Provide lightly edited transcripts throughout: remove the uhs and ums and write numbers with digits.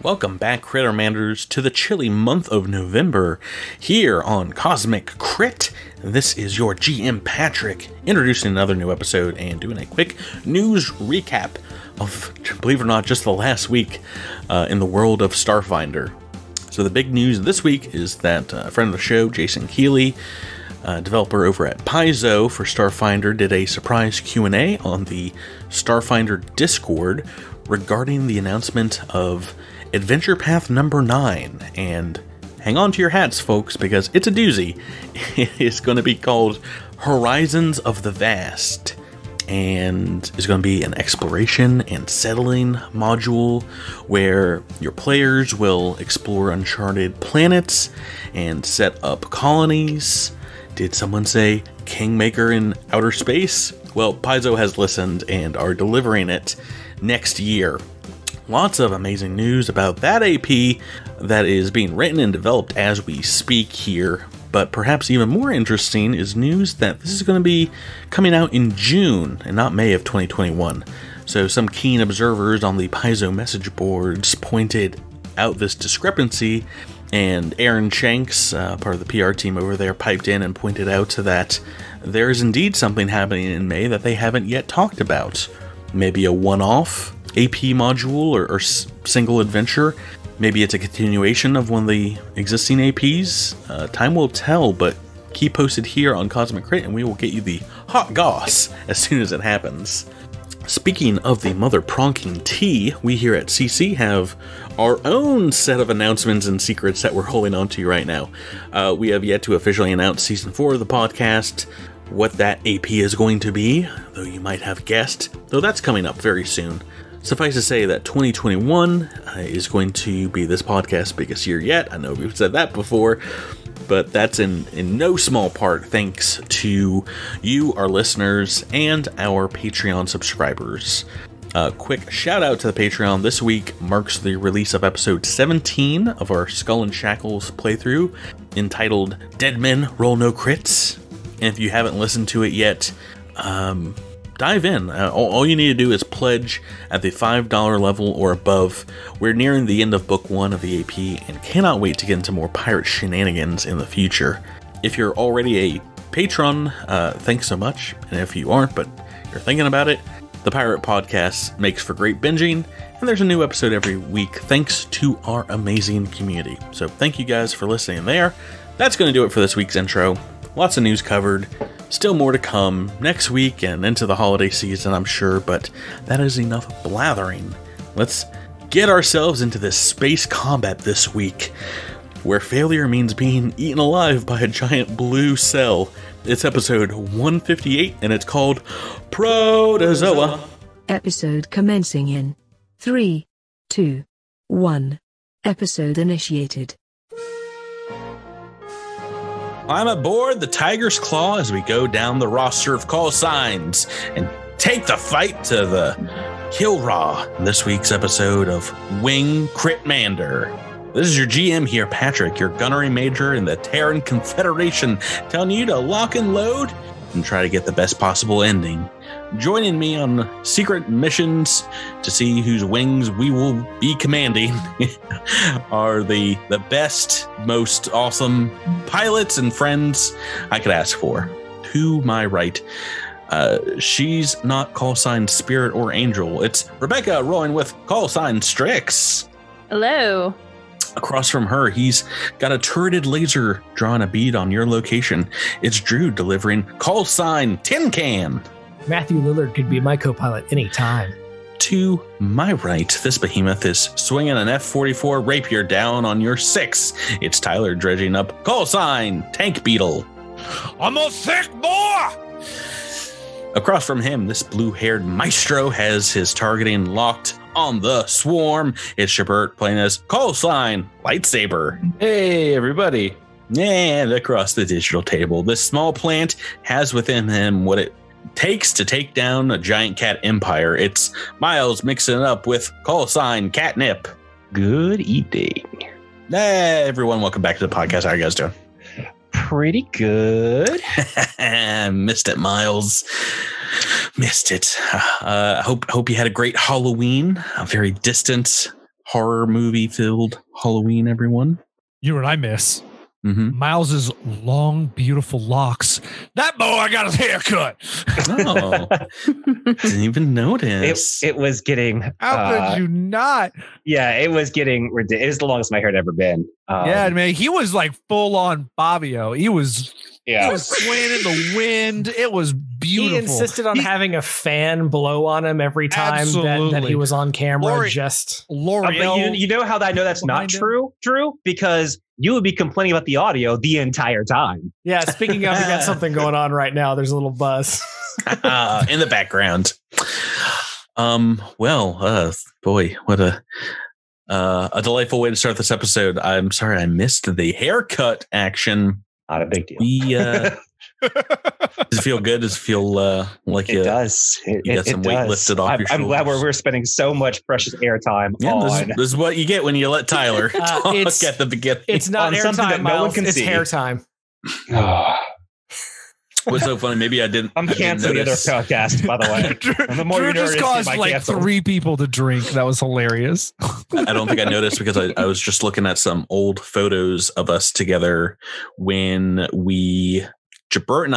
Welcome back, Crittermanders, to the chilly month of November here on Cosmic Crit. This is your GM Patrick, introducing another new episode and doing a quick news recap of, believe it or not, just the last week in the world of Starfinder. So the big news this week is that a friend of the show, Jason Keeley, developer over at Paizo for Starfinder, did a surprise Q&A on the Starfinder Discord regarding the announcement of Adventure Path number 9, and hang on to your hats, folks, because it's a doozy. It's going to be called Horizons of the Vast, and it's going to be an exploration and settling module where your players will explore uncharted planets and set up colonies. Did someone say Kingmaker in outer space? Well, Paizo has listened and are delivering it next year. Lots of amazing news about that AP that is being written and developed as we speak here. But perhaps even more interesting is news that this is going to be coming out in June and not May of 2021. So some keen observers on the Paizo message boards pointed out this discrepancy, and Aaron Shanks, part of the PR team over there, piped in and pointed out that there is indeed something happening in May that they haven't yet talked about. Maybe a one-off AP module or single adventure. Maybe it's a continuation of one of the existing APs. Time will tell, but keep posted here on Cosmic Crit and we will get you the hot goss as soon as it happens. Speaking of the mother pronking tea, we here at CC have our own set of announcements and secrets that we're holding on to right now. We have yet to officially announce Season 4 of the podcast, what that AP is going to be, though you might have guessed, though that's coming up very soon. Suffice to say that 2021 is going to be this podcast's biggest year yet. I know we've said that before, but that's in no small part thanks to you, our listeners, and our Patreon subscribers. Quick shout out to the Patreon. This week marks the release of episode 17 of our Skull and Shackles playthrough, entitled Dead Men Roll No Crits. And if you haven't listened to it yet, dive in. All you need to do is pledge at the $5 level or above. We're nearing the end of Book 1 of the AP and cannot wait to get into more pirate shenanigans in the future. If you're already a patron, thanks so much. And if you aren't, but you're thinking about it, the Pirate Podcast makes for great binging, and there's a new episode every week thanks to our amazing community. So thank you guys for listening there. That's going to do it for this week's intro. Lots of news covered. Still more to come next week and into the holiday season, I'm sure, but that is enough blathering. Let's get ourselves into this space combat this week, where failure means being eaten alive by a giant blue cell. It's episode 158, and it's called Protozoa. Episode commencing in 3, 2, 1. Episode initiated. I'm aboard the Tiger's Claw as we go down the roster of call signs and take the fight to the Kill Raw in this week's episode of Wing Critmander. This is your GM here, Patrick, your gunnery major in the Terran Confederation, telling you to lock and load and try to get the best possible ending. Joining me on secret missions to see whose wings we will be commanding are the best, most awesome pilots and friends I could ask for. To my right, she's not call sign Spirit or Angel. It's Rebecca rolling with call sign Strix. Hello. Across from her, he's got a turreted laser drawing a bead on your location. It's Drew delivering call sign Tin Can. Matthew Lillard could be my co-pilot anytime. To my right, this behemoth is swinging an F-44 Rapier down on your 6. It's Tyler dredging up call sign Tank Beetle. I'm a sick boy! Across from him, this blue-haired maestro has his targeting locked on the swarm. It's Shabert playing as call sign Lightsaber. Hey, everybody. And across the digital table, this small plant has within him what it takes to take down a giant cat empire. It's Miles mixing it up with call sign Catnip. Good evening. Hey, everyone. Welcome back to the podcast. How are you guys doing? Pretty good. Missed it, Miles. Missed it. Hope you had a great Halloween. A very distant horror movie filled Halloween, everyone. You know what I miss? Mm-hmm. Miles's long, beautiful locks. That boy got his hair cut. Oh, didn't even notice. It was getting. How could you not? Yeah, it was getting ridiculous. It was the longest my hair had ever been. Yeah, man, he was like full on Bobbio. He was swaying in the wind. It was beautiful. He insisted on having a fan blow on him every time that he was on camera. L'Oreal. You know how I know that's not true, Drew? Because you would be complaining about the audio the entire time. Yeah, speaking of, we got something going on right now. There's a little buzz in the background. Boy, what a delightful way to start this episode. I'm sorry I missed the haircut action. Not a big deal. Does it feel good? Does it feel like it does? You got some weight lifted off your shoulders? I'm glad we're spending so much precious airtime on. This is what you get when you let Tyler talk at the beginning. It's not something airtime, that no one can it's see. hair time. What's so funny? Maybe I didn't. I'm canceling the other podcast, by the way. Drew just caused like 3 people to drink. That was hilarious. I don't think I noticed because I was just looking at some old photos of us together when Jabert and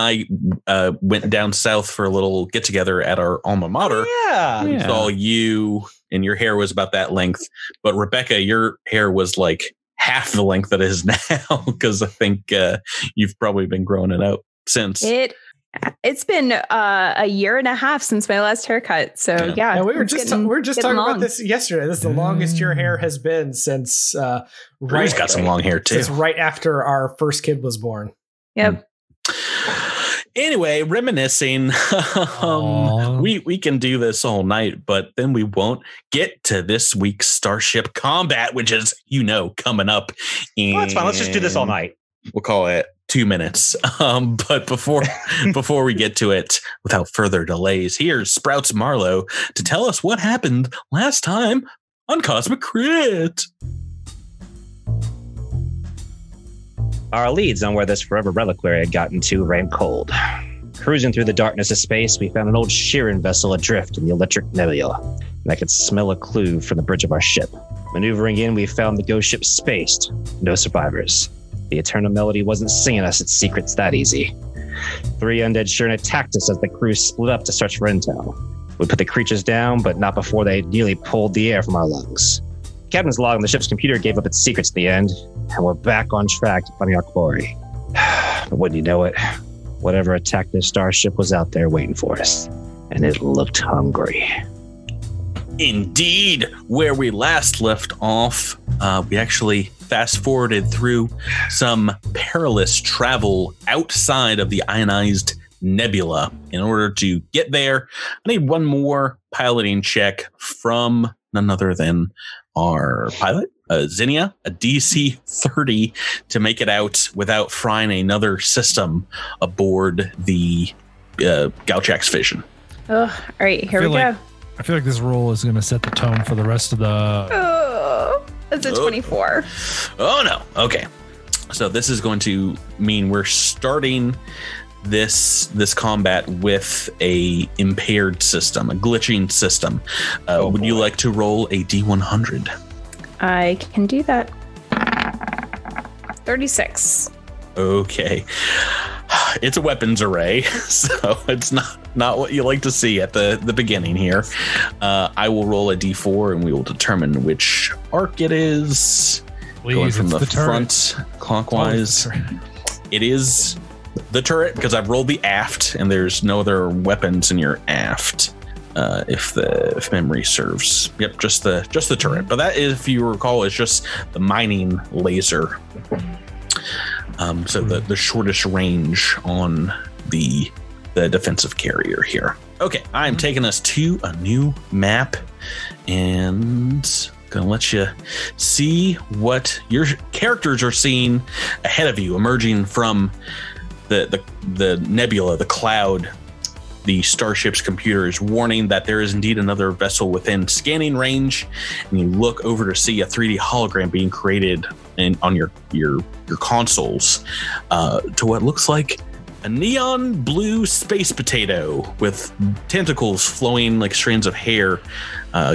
I went down south for a little get together at our alma mater. Yeah. We saw you, and your hair was about that length. But Rebecca, your hair was like half the length that it is now because I think you've probably been growing it out since. It's been a year and a half since my last haircut. So yeah, we were just talking about this yesterday. This is the longest your hair has been since Drew's got some long hair too. Since right after our first kid was born. Yep. Anyway, reminiscing. We can do this all night, but then we won't get to this week's Starship Combat, which is coming up. That's fine. Let's just do this all night. We'll call it 2 minutes. But before we get to it, without further delays, here's Sprouts Marlowe to tell us what happened last time on Cosmic Crit. Our leads on where this forever reliquary had gotten to ran cold. Cruising through the darkness of space, we found an old shearing vessel adrift in the electric nebula, and I could smell a clue from the bridge of our ship. Maneuvering in, we found the ghost ship spaced. No survivors. The Eternal Melody wasn't singing us its secrets that easy. 3 undead Shern attacked us as the crew split up to search for intel. We put the creatures down, but not before they nearly pulled the air from our lungs. Captain's log on the ship's computer gave up its secrets at the end, and we're back on track to finding our quarry. But wouldn't you know it, whatever attacked this starship was out there waiting for us, and it looked hungry. Indeed, where we last left off, we actually fast-forwarded through some perilous travel outside of the ionized nebula. In order to get there, I need one more piloting check from none other than our pilot, Zinnia, a DC 30 to make it out without frying another system aboard the Gauchax Vision. Oh, all right, here we go. I feel like this roll is going to set the tone for the rest of the... Oh, it's a 24. Oh, no. Okay. So this is going to mean we're starting this combat with a impaired system, a glitching system. Would you like to roll a D100? I can do that. 36. Okay. It's a weapons array, so it's not what you like to see at the beginning here. I will roll a D4 and we will determine which arc it is. Please, going from the turret. front clockwise. It is the turret because I've rolled the aft and there's no other weapons in your aft. If memory serves. Yep, just the turret. But that is, if you recall, is just the mining laser. So the shortest range on the defensive carrier here. Okay, I'm taking us to a new map and gonna let you see what your characters are seeing ahead of you, emerging from the nebula, the cloud. The starship's computer is warning that there is indeed another vessel within scanning range, and you look over to see a 3D hologram being created on your consoles to what looks like a neon blue space potato with tentacles flowing like strands of hair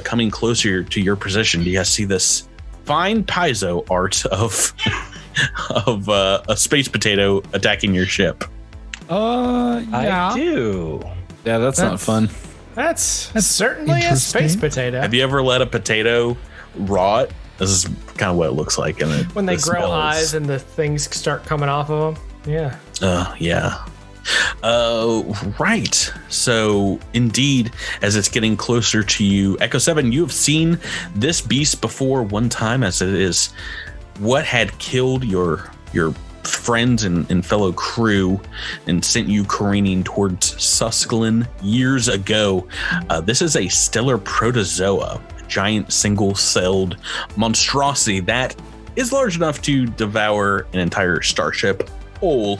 coming closer to your position. Do you guys see this fine piezo art of a space potato attacking your ship? Yeah. I do. Yeah, that's not fun. That's certainly a space potato. Have you ever let a potato rot? This is kind of what it looks like. And when they grow eyes and the things start coming off of them. Yeah. Yeah. Right. So indeed, as it's getting closer to you, Echo 7, you have seen this beast before one time, as it is what had killed your friends and fellow crew and sent you careening towards Susclin years ago. This is a stellar protozoa, a giant single-celled monstrosity that is large enough to devour an entire starship whole.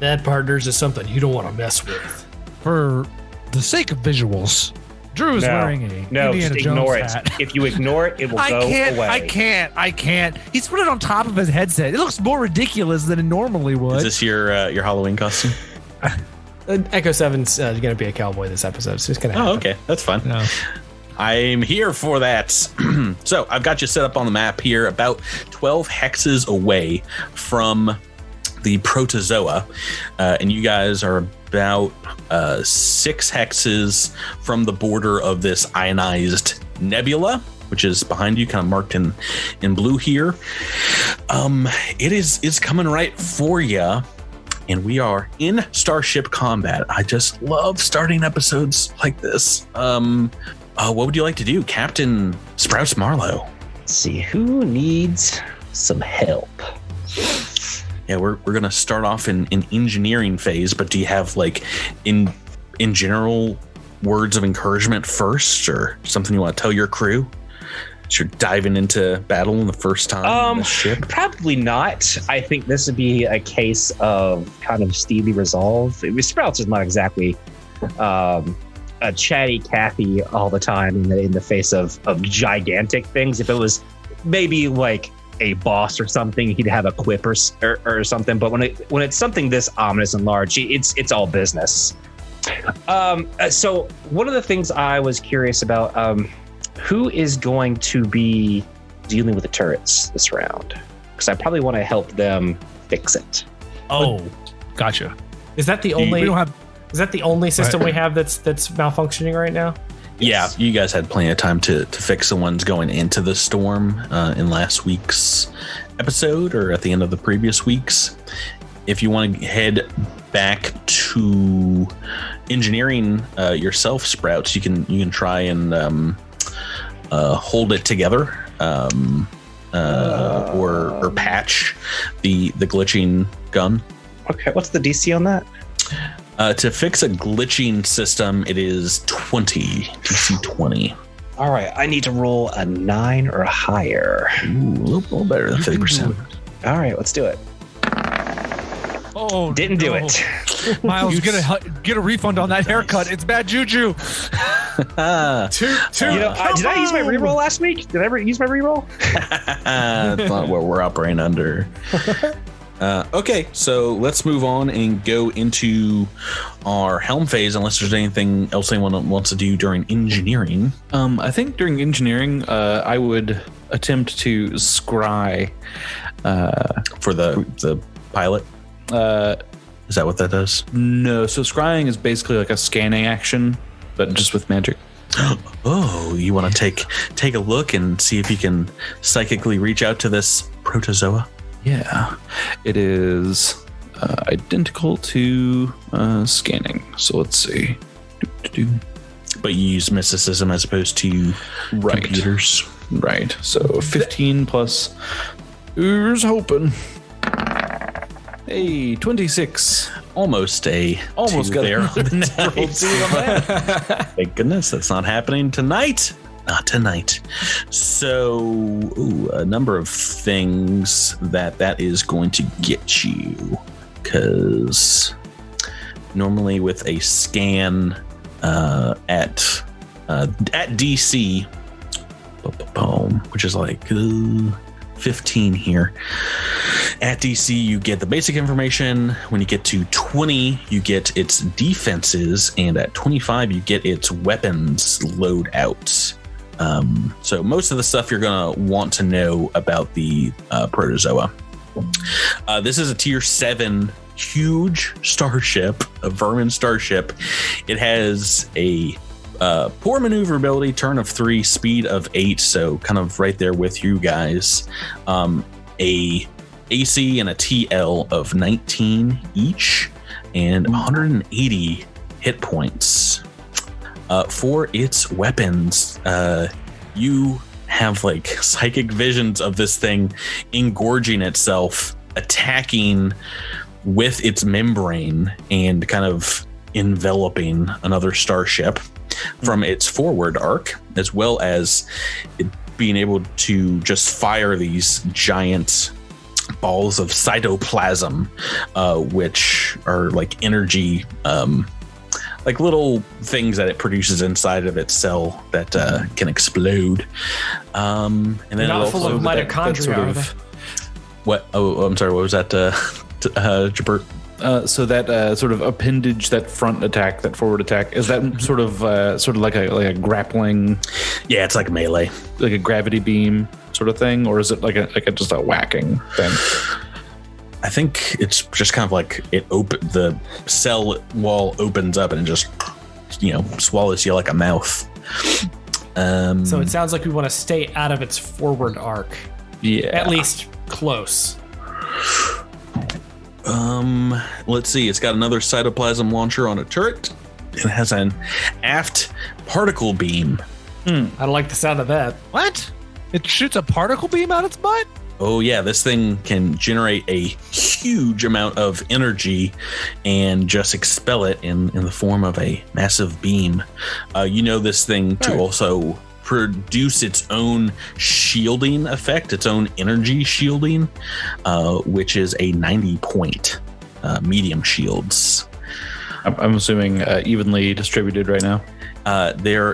That, partners, is something you don't want to mess with. For the sake of visuals, Drew is wearing a Indiana just ignore Jones it. hat. If you ignore it, it will go away. I can't. He's put it on top of his headset. It looks more ridiculous than it normally would. Is this your Halloween costume? Echo 7's going to be a cowboy this episode, so it's going to happen. Oh, okay. That's fun. No. I'm here for that. So I've got you set up on the map here, about 12 hexes away from the protozoa, and you guys are about 6 hexes from the border of this ionized nebula, which is behind you, kind of marked in blue here. It is coming right for you, and we are in starship combat. I just love starting episodes like this. What would you like to do, Captain Sprouts Marlowe? Let's see who needs some help. Yeah, we're gonna start off in engineering phase, but do you have like in general words of encouragement first, or something you want to tell your crew as you're diving into battle in the first time on the ship? Probably not. I think this would be a case of kind of steely resolve. Sprouts is not exactly a chatty Cathy all the time in the face of gigantic things. If it was maybe like a boss or something, he'd have a quip or something. But when it's something this ominous and large, it's all business. So one of the things I was curious about, who is going to be dealing with the turrets this round? Because I probably want to help them fix it. Oh, gotcha. Is that the only? We don't have. Is that the only system we have that's malfunctioning right now? Yeah, you guys had plenty of time to fix the ones going into the storm in last week's episode, or at the end of the previous week's. If you want to head back to engineering yourself, Sprouts, you can try and hold it together, or patch the glitching gun. Okay, what's the DC on that? To fix a glitching system, it is 20. DC 20. All right, I need to roll a 9 or higher. Ooh, a little better than 50%. All right, let's do it. Oh, Didn't do it. Miles, get a refund on that haircut. It's bad juju. Did I use my reroll last week? Did I ever use my reroll? That's not what we're operating under. Okay, so let's move on and go into our helm phase, unless there's anything else anyone wants to do during engineering. I think during engineering, I would attempt to scry For the pilot. Is that what that does? No, so scrying is basically like a scanning action, but just with magic. Oh, you want to take a look and see if you can psychically reach out to this protozoa? Yeah, it is identical to scanning. So let's see. But you use mysticism as opposed to computers. Right. So 15 plus. Here's hoping. Hey, 26. Almost got there. Thank goodness that's not happening tonight. Not tonight. So, a number of things that is going to get you, because normally with a scan at DC, which is like 15 here. At DC, you get the basic information. When you get to 20, you get its defenses, and at 25, you get its weapons loadouts. So most of the stuff you're going to want to know about the Protozoa. This is a tier 7 huge starship, a vermin starship. It has a poor maneuverability, turn of 3, speed of 8, so kind of right there with you guys. A AC and a TL of 19 each, and 180 hit points. For its weapons, you have like psychic visions of this thing engorging itself, attacking with its membrane and kind of enveloping another starship from its forward arc, as well as it being able to just fire these giant balls of cytoplasm, which are like energy, like little things that it produces inside of its cell that can explode. And then not full of mitochondria. What? Oh, I'm sorry. What was that, Jabert? So that sort of appendage, that front attack, that forward attack, is that sort of like a grappling? Yeah, it's like melee, like a gravity beam sort of thing, or is it like a just a whacking thing? I think it's just kind of like the cell wall opens up and it just, swallows you like a mouth. So it sounds like we want to stay out of its forward arc. Yeah, at least close. Let's see. It's got another cytoplasm launcher on a turret. It has an aft particle beam. I don't like the sound of that. What? It shoots a particle beam out its butt? Oh, yeah. This thing can generate a huge amount of energy and just expel it in the form of a massive beam. This thing to also produce its own shielding effect, its own energy shielding, which is a 90-point medium shields. I'm assuming evenly distributed right now.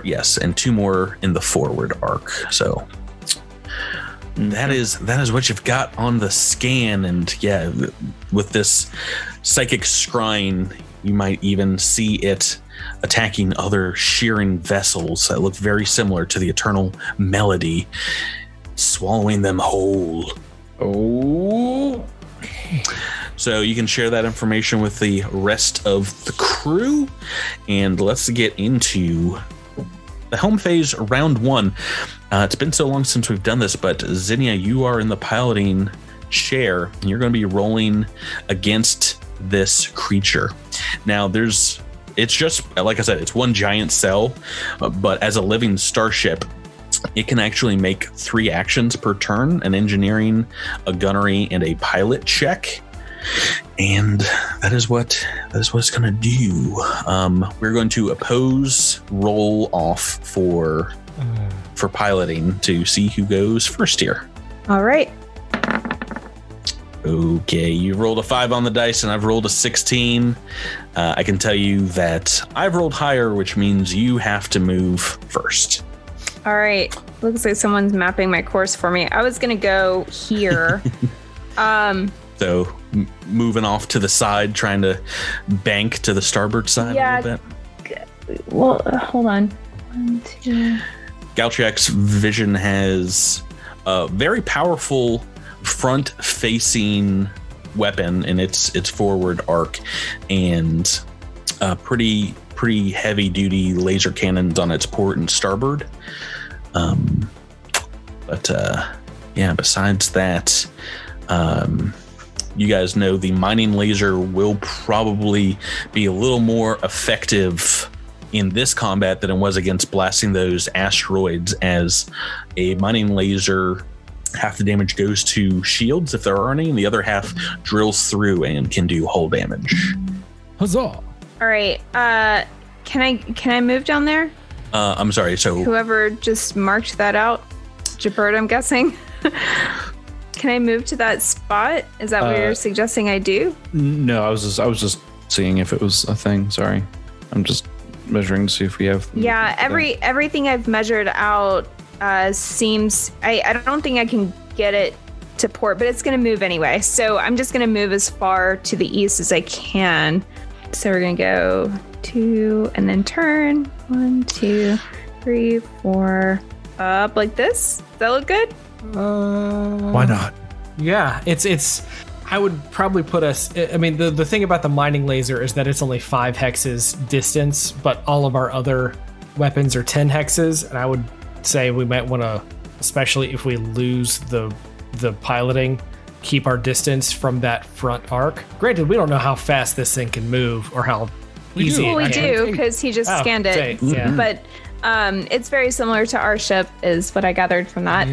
Yes, and 2 more in the forward arc. So that is what you've got on the scan. And yeah, with this psychic scrying, you might even see it attacking other shearing vessels that look very similar to the Eternal Melody, swallowing them whole. Oh. So you can share that information with the rest of the crew, and let's get into the home phase round 1. It's been so long since we've done this, but Zinnia, you are in the piloting chair, and you're going to be rolling against this creature. Now, it's just, like I said, it's one giant cell, but as a living starship, it can actually make 3 actions per turn: an engineering, a gunnery, and a pilot check. And that is what it's going to do. We're going to oppose roll off for piloting to see who goes first here. All right. Okay, you rolled a 5 on the dice and I've rolled a 16. I can tell you that I've rolled higher, which means you have to move first. All right. Looks like someone's mapping my course for me. I was going to go here. So moving off to the side, trying to bank to the starboard side a little bit. Well, hold on. 1, 2. Galtriak's vision has a very powerful front-facing weapon in its forward arc, and pretty heavy-duty laser cannons on its port and starboard. Besides that, you guys know the mining laser will probably be a little more effective in this combat than it was against blasting those asteroids, as a mining laser, half the damage goes to shields if there are any, and the other half drills through and can do hull damage. Huzzah! All right. Can I move down there? I'm sorry. So whoever just marked that out, Jabert, I'm guessing. Can I move to that spot? Is that what you're suggesting I do? No, I was just seeing if it was a thing. Sorry, I'm just measuring to see if we have. Yeah, everything I've measured out seems. I don't think I can get it to port, but it's going to move anyway. So I'm just going to move as far to the east as I can. So we're going to go 2 and then turn 1, 2, 3, 4 up like this. Does that look good? Why not? Yeah, it's. I would probably put us. I mean, the thing about the mining laser is that it's only 5 hexes distance, but all of our other weapons are 10 hexes, and I would say we might want to, especially if we lose the piloting, keep our distance from that front arc. Granted, we don't know how fast this thing can move or how easy. Well, we do because he just scanned it. Yeah. But it's very similar to our ship, is what I gathered from that.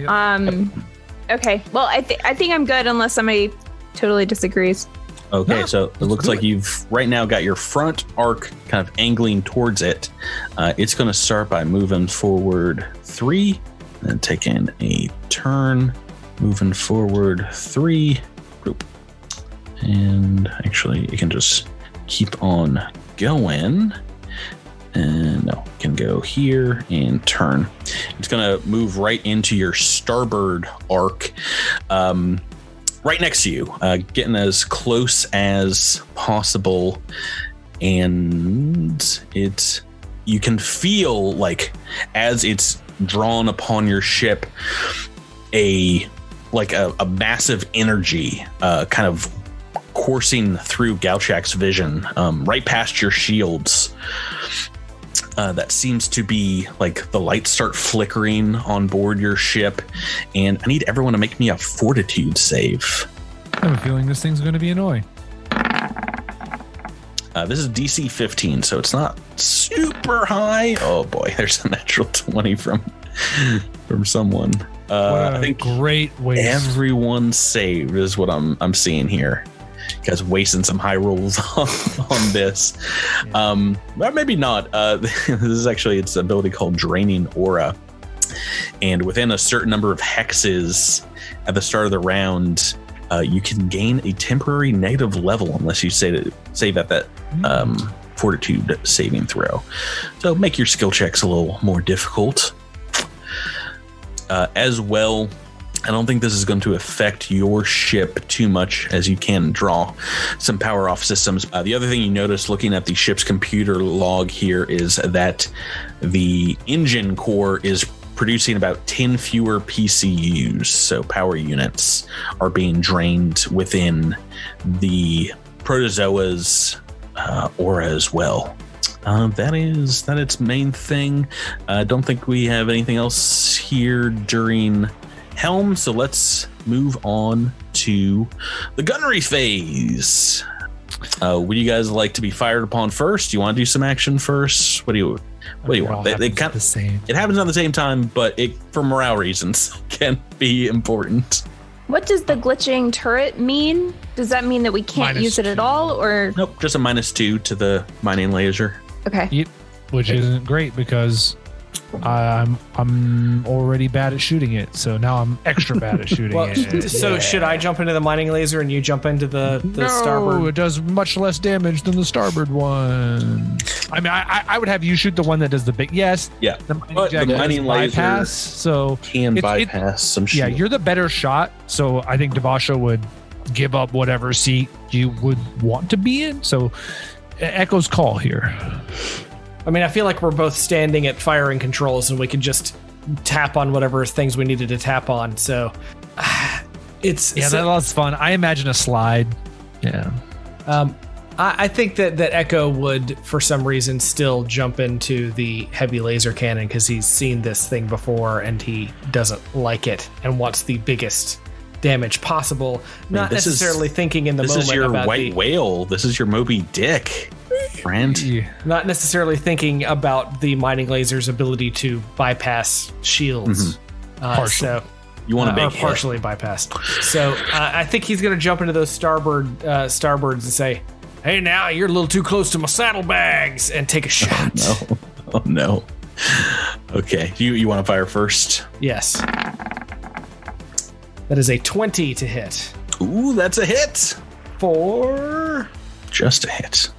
Okay. Well, I think I'm good unless somebody totally disagrees. Okay, so it looks like you've right now got your front arc kind of angling towards it. It's going to start by moving forward 3, then taking a turn, moving forward 3, and actually it can just keep on going. And no, it can go here and turn. It's going to move right into your starboard arc. Right next to you, getting as close as possible, and you can feel like as it's drawn upon your ship, a massive energy kind of coursing through Galchak's vision, right past your shields. That seems to be like the lights start flickering on board your ship, and I need everyone to make me a fortitude save. I have a feeling this thing's going to be annoying. This is DC 15, so it's not super high. Oh boy, there's a natural 20 from someone. I think great waste. Everyone saved is what I'm seeing here. You guys wasting some high rolls on this. But maybe not. This is actually its ability called Draining Aura. And within a certain number of hexes at the start of the round, you can gain a temporary negative level unless you save at that fortitude saving throw. So make your skill checks a little more difficult. As well, I don't think this is going to affect your ship too much, as you can draw some power off systems. The other thing you notice looking at the ship's computer log here is that the engine core is producing about 10 fewer PCUs, so power units are being drained within the Protozoa's aura as well. That is its main thing. I don't think we have anything else here during Helm, so let's move on to the gunnery phase. Would you guys like to be fired upon first? Do you want to do some action first? What do you want? They kind of the same. It happens at the same time, but it, for morale reasons, can be important. What does the glitching turret mean? Does that mean that we can't use it at all, or nope? Just a -2 to the mining laser. Okay. Yep. Which isn't great because I'm already bad at shooting it, so now I'm extra bad at shooting it. So should I jump into the mining laser and you jump into the starboard? No, it does much less damage than the starboard one. I mean, I would have you shoot the one that does the big. Yes. Yeah. The mining laser bypass, so can bypass some shit. Yeah, you're the better shot, so I think Devasha would give up whatever seat you would want to be in. So Echo's call here. I mean, I feel like we're both standing at firing controls and we can just tap on whatever things we needed to tap on. So that's fun. I imagine a slide. Yeah. I think that Echo would, for some reason, still jump into the heavy laser cannon because he's seen this thing before and he doesn't like it and wants the biggest damage possible. Not necessarily thinking in the moment. This is your about white whale. This is your Moby Dick. Friend. Not necessarily thinking about the mining laser's ability to bypass shields. So you want to make partially bypassed. So I think he's going to jump into those starboards and say, "Hey, now you're a little too close to my saddlebags," and take a shot. Oh no. Okay, you want to fire first? Yes. That is a 20 to hit. Ooh, that's a hit. For just a hit.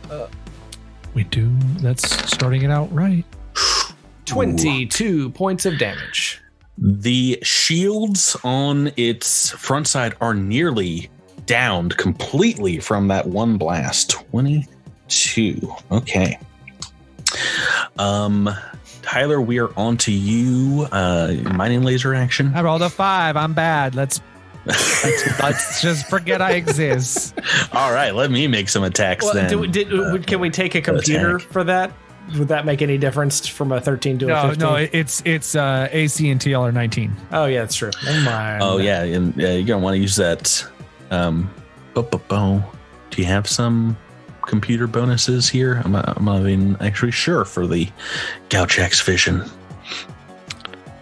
We do. That's starting it out right. 22 points of damage. The shields on its front side are nearly downed completely from that one blast. 22. Okay. Tyler, we are on to you. Mining laser action. I rolled a 5. I'm bad. Let's just forget I exist. All right, let me make some attacks then. Can we take a computer for that? Would that make any difference from a 13 to a 15? No, it's AC and TL are 19. Oh yeah, that's true. Never mind. Oh yeah, and you're gonna want to use that. Do you have some computer bonuses here? I'm not even actually sure for the Gauchax vision.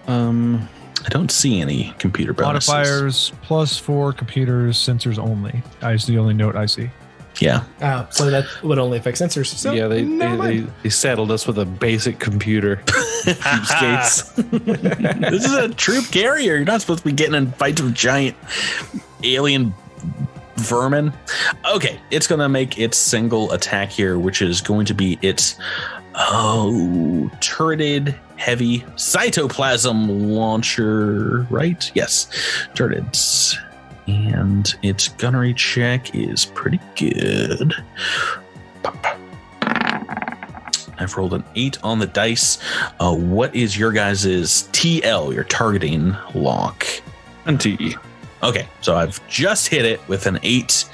I don't see any computer bonuses. Modifiers +4 computers, sensors only. Is the only note I see. Yeah. So that would only affect sensors. So Yeah, they saddled us with a basic computer. Cheapskates. This is a troop carrier. You're not supposed to be getting in fights with giant alien vermin. Okay, it's going to make its single attack here, which is going to be its turreted heavy cytoplasm launcher, right? Yes, turrets. And its gunnery check is pretty good. I've rolled an 8 on the dice. What is your guys' TL, your targeting lock? 20. Okay, so I've just hit it with an 8,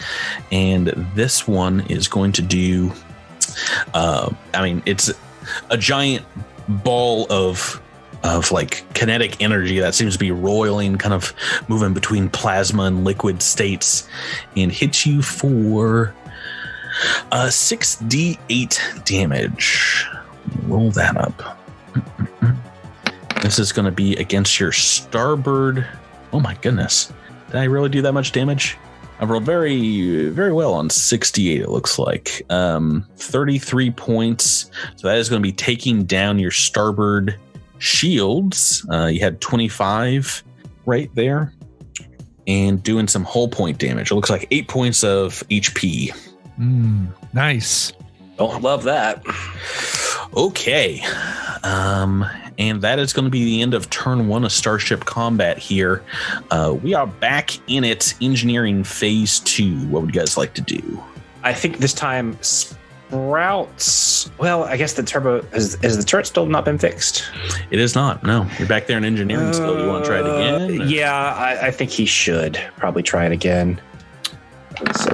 and this one is going to do. It's a giant ball of like kinetic energy that seems to be roiling, kind of moving between plasma and liquid states, and hits you for 6d8 damage. Roll that up. This is going to be against your starboard. Oh my goodness. Did I really do that much damage? I've rolled very, very well on 68, it looks like. 33 points. So that is going to be taking down your starboard shields. You had 25 right there. And doing some hull point damage. It looks like 8 points of HP. Nice. Don't love that. Okay. And that is going to be the end of turn 1 of Starship Combat here. We are back in its engineering phase 2. What would you guys like to do? I think this time Sprouts. Well, I guess the turbo has the turret still not been fixed? It is not. No, you're back there in engineering still. You want to try it again? Or? Yeah, I think he should probably try it again. So.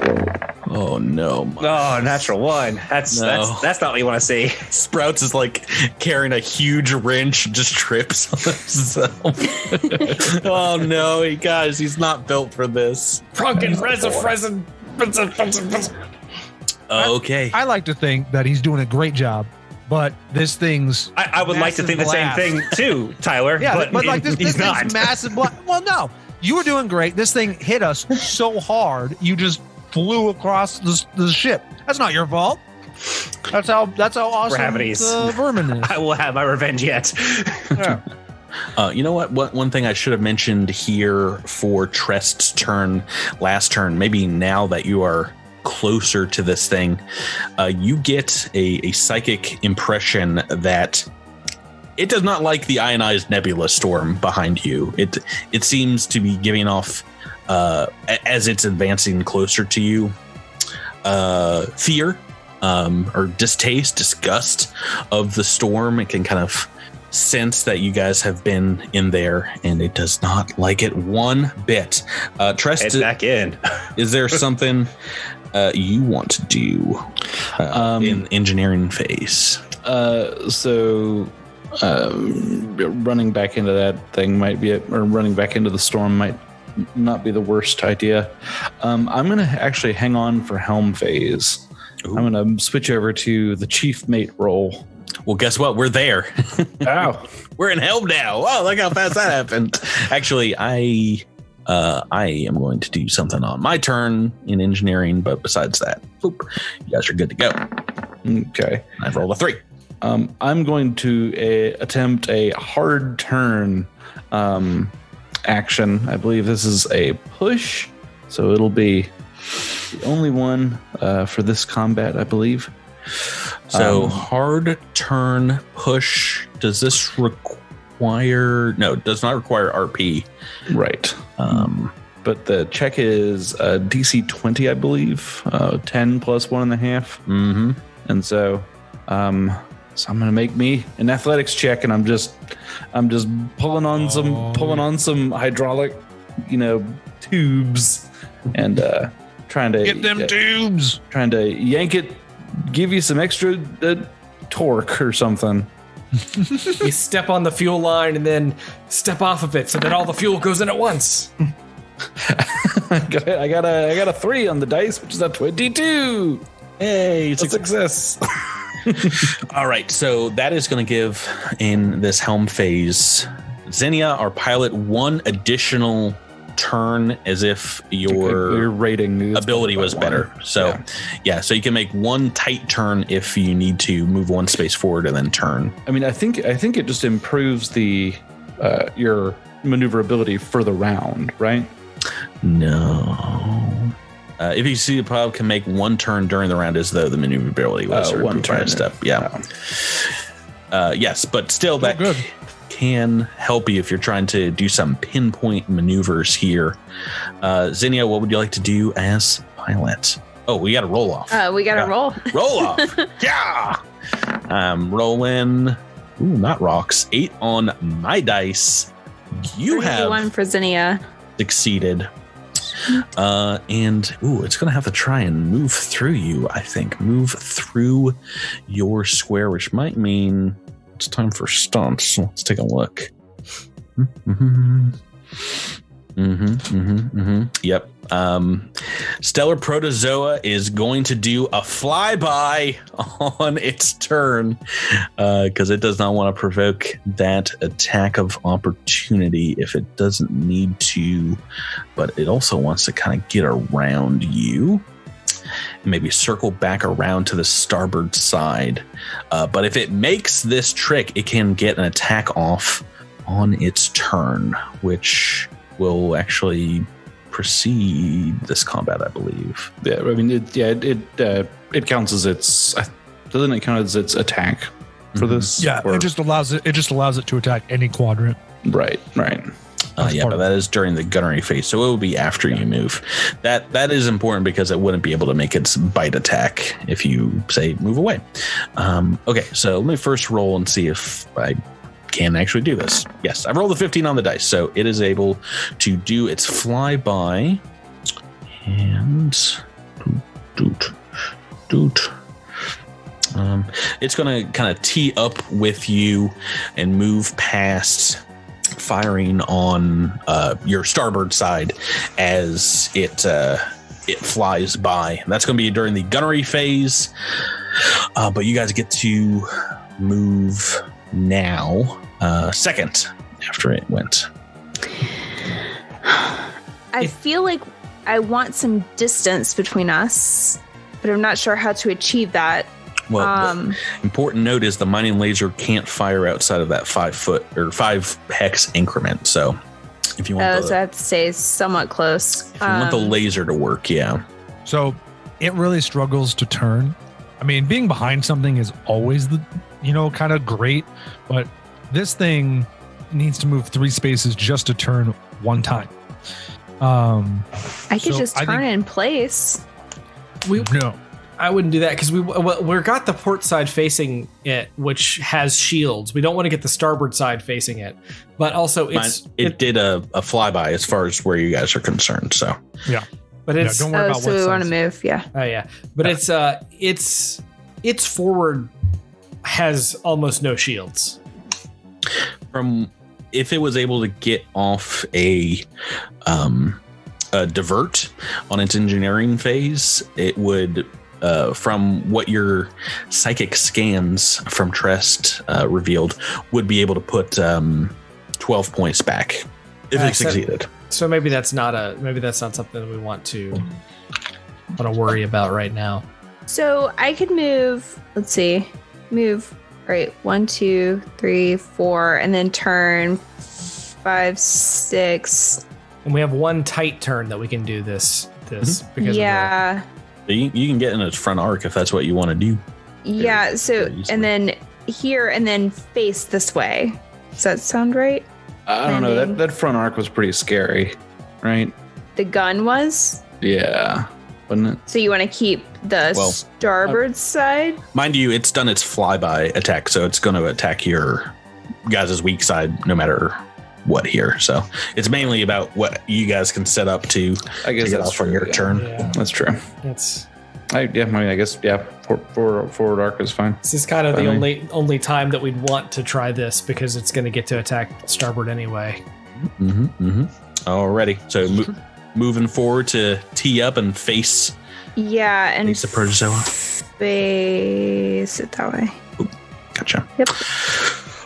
Oh no! Oh, natural 1. That's not what you want to see. Sprouts is like carrying a huge wrench, just trips on himself. Oh no, he's not built for this. Okay. I like to think that he's doing a great job, but this thing's. I would like to think the same thing too, Tyler. Yeah, but like this he's not. Thing's massive. Well, no, you were doing great. This thing hit us so hard, you just flew across the ship. That's not your fault. That's how awesome the vermin is. I will have my revenge yet. Yeah. You know what? One thing I should have mentioned here for Trest's last turn, maybe now that you are closer to this thing, you get a psychic impression that it does not like the ionized nebula storm behind you. It seems to be giving off, as it's advancing closer to you, fear or distaste, disgust of the storm. It can kind of sense that you guys have been in there, and it does not like it one bit. Trest, it's back in. Is there something you want to do in engineering phase? Running back into that thing might be or running back into the storm might not be the worst idea. I'm going to actually hang on for helm phase. Ooh. I'm going to switch over to the chief mate role. Well, guess what? We're there. Oh, we're in helm now. Oh, look how fast that happened. Actually, I am going to do something on my turn in engineering, but besides that, boop, you guys are good to go. Okay. I've rolled a 3. I'm going to attempt a hard turn action. I believe this is a push, so it'll be the only one for this combat, I believe. So hard turn push. Does this require does not require RP. Right. But the check is DC 20, I believe. 10 plus 1.5. Mm-hmm. And so I'm gonna make me an athletics check, and I'm just pulling on some hydraulic, tubes, and trying to get them tubes. Trying to yank it, give you some extra torque or something. You step on the fuel line and then step off of it, so that all the fuel goes in at once. I got a 3 on the dice, which is a 22. Hey, it's a success. All right, so that is going to give, in this helm phase, Xenia, our pilot, 1 additional turn, as if your rating ability was better. So so you can make 1 tight turn if you need to move 1 space forward and then turn. I mean, I think it just improves the your maneuverability for the round, right? No. If you see the pilot can make 1 turn during the round, as though the maneuverability was 1 turn step. Yeah. Yes, but still that can help you if you're trying to do some pinpoint maneuvers here. Xenia, what would you like to do as pilot? Oh, we got to roll off. We got to roll. Roll off. Yeah. Rolling. Ooh, not rocks. 8 on my dice. You have 1 for Xenia. Succeeded. And it's gonna have to try and move through you. I think move through your square, which might mean it's time for stunts. Let's take a look. Yep. Stellar Protozoa is going to do a flyby on its turn because it does not want to provoke that attack of opportunity if it doesn't need to, but it also wants to kind of get around you and maybe circle back around to the starboard side. But if it makes this trick, it can get an attack off on its turn, which will actually precede this combat, I believe. Yeah, I mean, it counts as its. Doesn't it count as its attack for this? Yeah, it just allows it to attack any quadrant. Right. But that is during the gunnery phase, so it will be after you move. That is important because it wouldn't be able to make its bite attack if you say move away. Okay, so let me first roll and see if I can actually do this. Yes, I rolled a 15 on the dice, so it is able to do its flyby. And it's going to kind of tee up with you and move past, firing on your starboard side as it flies by. That's going to be during the gunnery phase, but you guys get to move now, second after it went. I feel like I want some distance between us, but I'm not sure how to achieve that. Well, the important note is the mining laser can't fire outside of that 5 foot or 5 hex increment. So if you want, so I have to stay somewhat close. If you want the laser to work, yeah. So it really struggles to turn. I mean, being behind something is always kind of great, but this thing needs to move 3 spaces just to turn 1 time. I could just turn it in place. No. I wouldn't do that because we've got the port side facing it, which has shields. We don't want to get the starboard side facing it, but also it did a flyby as far as where you guys are concerned. So yeah, but it's don't worry about so we want to move. Yeah. Oh yeah, but its forward has almost no shields. From if it was able to get off a divert on its engineering phase, it would. From what your psychic scans from Trest revealed, would be able to put 12 points back if it succeeded. So maybe that's not something we want to worry about right now. So I could move. Let's see, right. 1, 2, 3, 4, and then turn 5, 6. And we have 1 tight turn that we can do this because you can get in its front arc if that's what you want to do. Yeah. So and then here and then face this way. Does that sound right? I don't know. That front arc was pretty scary, right? The gun was? Yeah. Wasn't it? So you want to keep the starboard side? Mind you, it's done its flyby attack, so it's going to attack your guys' weak side no matter what here. So it's mainly about what you guys can set up to get off on your turn. Yeah. That's true. I guess forward arc is fine. This is kind of the only time that we'd want to try this because it's going to get to attack starboard anyway. Alrighty. So moving forward to tee up and face. Yeah, and face the protozoa. Face it that way. Ooh, gotcha. Yep.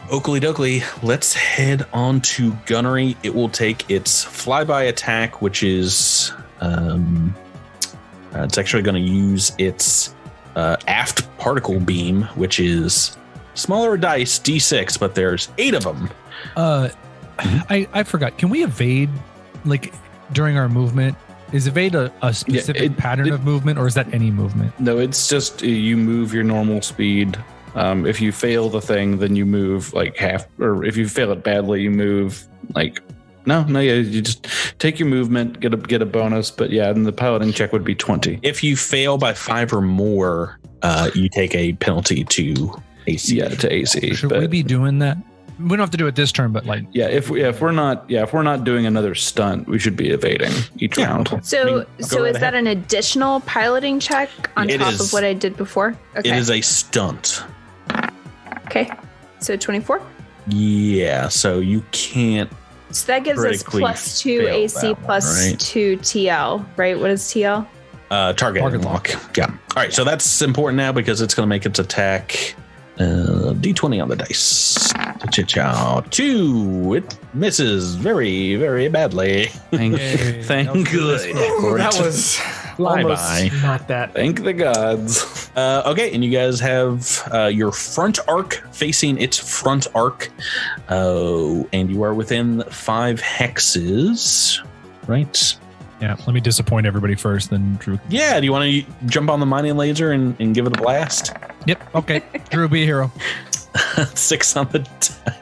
Oakley dokley, let's head on to gunnery. It will take its flyby attack, which is it's actually going to use its aft particle beam, which is smaller dice, D6, but there's 8 of them. I forgot. Can we evade like during our movement? Is evade a specific pattern of movement, or is that any movement? No, it's just you move your normal speed. If you fail the thing, then you move like half, or if you fail it badly, you move like you just take your movement, get a bonus. But yeah, and the piloting check would be 20. If you fail by 5 or more, you take a penalty to AC. Yeah, to AC. Should we be doing that? We don't have to do it this turn, but like if we're not doing another stunt, we should be evading each round. So is that an additional piloting check on top of what I did before? Okay. It is a stunt. Okay. So 24? Yeah, so you can't. So that gives us +2 AC +2 TL, right? What is TL? Target lock. Yeah. All right, so that's important now because it's going to make its attack. D20 on the dice. 2. It misses very, very badly. Thank good. That was almost not that. Thank the gods. Okay, and you guys have your front arc facing its front arc. And you are within 5 hexes, right? Yeah, let me disappoint everybody first, then Drew. Yeah, do you want to jump on the mining laser and give it a blast? Yep, okay. Drew, be a hero. 6 on the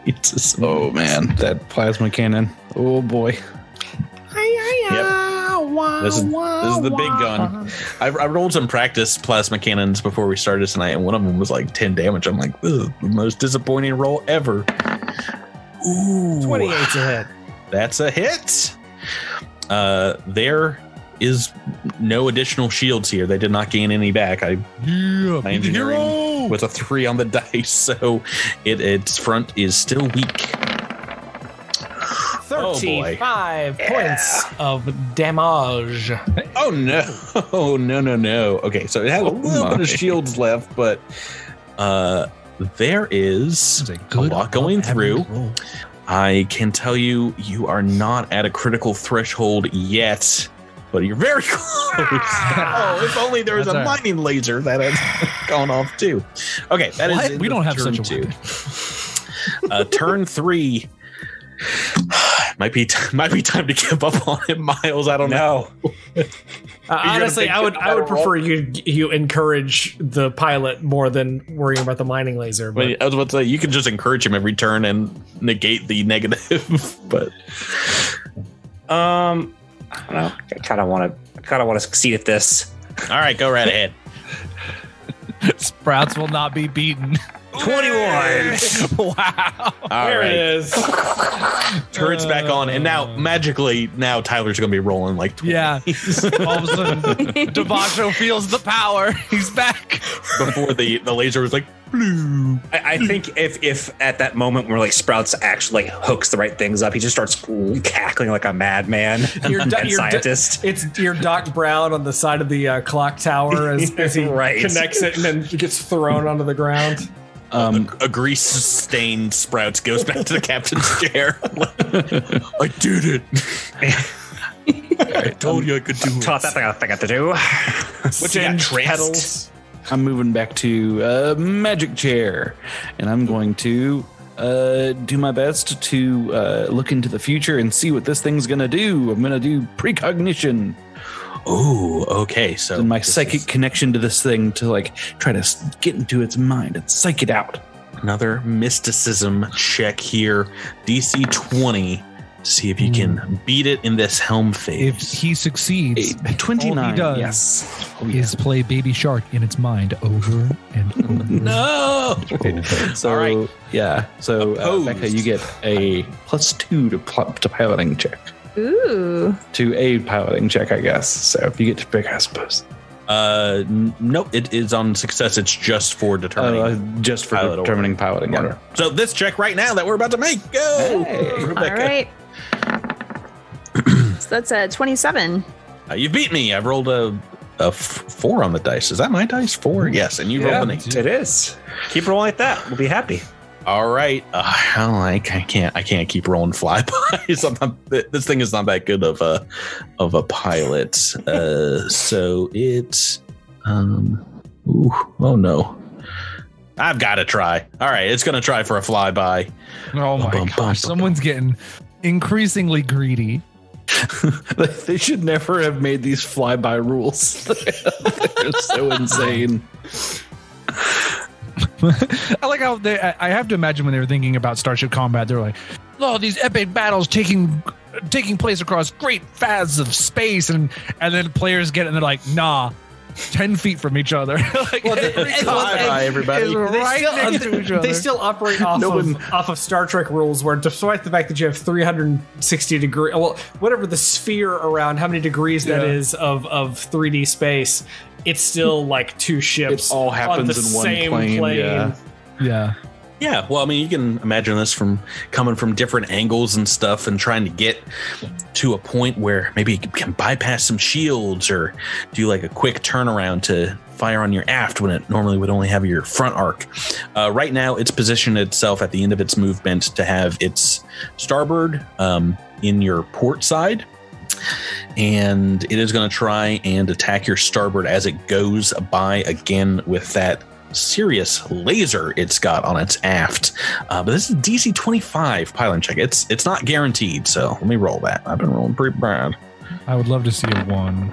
dice. Oh, man, that plasma cannon. Oh, boy. Yep. This is the big gun. I rolled some practice plasma cannons before we started tonight, and one of them was like 10 damage. I'm like, this is the most disappointing roll ever. Ooh. 28's a hit. That's a hit. There is no additional shields here. They did not gain any back. My engineering with a 3 on the dice, so its front is still weak. 35 points of damage. Oh no! No! Okay, so it has a little bit of shields left, but there is a lot going through. I can tell you are not at a critical threshold yet, but you're very close. Oh, if only there was a mining laser that had gone off too. Okay, that is. We don't have such a weapon. Turn 3. Might be time to give up on it, Miles. I don't know. Honestly, I would prefer you encourage the pilot more than worrying about the mining laser. But I was about to say you can just encourage him every turn and negate the negative. But I don't know. I kind of want to succeed at this. All right, go right ahead. Sprouts will not be beaten. 21. Wow. There it is. Turret's back on, and now magically, Tyler's going to be rolling like 20. Yeah. All of a sudden, Devoncho feels the power. He's back. Before the laser was like, blue. I think if at that moment where like Sprouts actually like hooks the right things up, he just starts cackling like a madman. Your scientist. It's your Doc Brown on the side of the clock tower as he connects it and then he gets thrown onto the ground. A grease-stained Sprouts goes back to the captain's chair. I did it. I told you I could do it. Taught that thing I got to do. What you got, pedals? I'm moving back to magic chair, and I'm going to do my best to look into the future and see what this thing's going to do. I'm going to do precognition. Oh, okay. So and my psychic connection to this thing to like try to get into its mind and psych it out. Another mysticism check here. DC 20. See if you can beat it in this helm phase. If he succeeds, 29. all he does Yes. is play Baby Shark in its mind over and over. No! So, All right. yeah. So, Opposed. Becca, you get a +2 to piloting check. Ooh. To a piloting check, I guess. So, you get to pick, I suppose. Nope. It is on success. It's just for determining. Just for pilot determining piloting order. So this check right now that we're about to make. Go! Hey. Rebecca. All right. So that's a 27. You beat me. I've rolled a 4 on the dice. Is that my dice? 4? Yes. And you rolled an 8. It is. Keep rolling like that. We'll be happy. All right. I can't keep rolling flybys. This thing is not that good of a pilot. So it's oh no. I've got to try. All right, it's gonna try for a flyby. Oh my gosh. Someone's getting increasingly greedy. They should never have made these flyby rules. They're so insane. I like how I have to imagine when they were thinking about Starship Combat, they're like, "Oh, these epic battles taking place across great faths of space," and then players get it and they're like, "Nah, 10 feet from each other." Like, everybody. They still operate off of Star Trek rules, where despite the fact that you have 360 degree, well, whatever the sphere around, how many degrees that is of 3D space, it's still like two ships. It all happens on the in one same plane. Yeah. Yeah, well, I mean, you can imagine this from coming from different angles and stuff and trying to get to a point where maybe you can bypass some shields or do like a quick turnaround to fire on your aft when it normally would only have your front arc. Right now, it's positioned itself at the end of its movement to have its starboard in your port side. And it is going to try and attack your starboard as it goes by again with that serious laser it's got on its aft. But this is DC 25 piloting check. It's not guaranteed, so let me roll that. I've been rolling pretty bad. I would love to see a 1.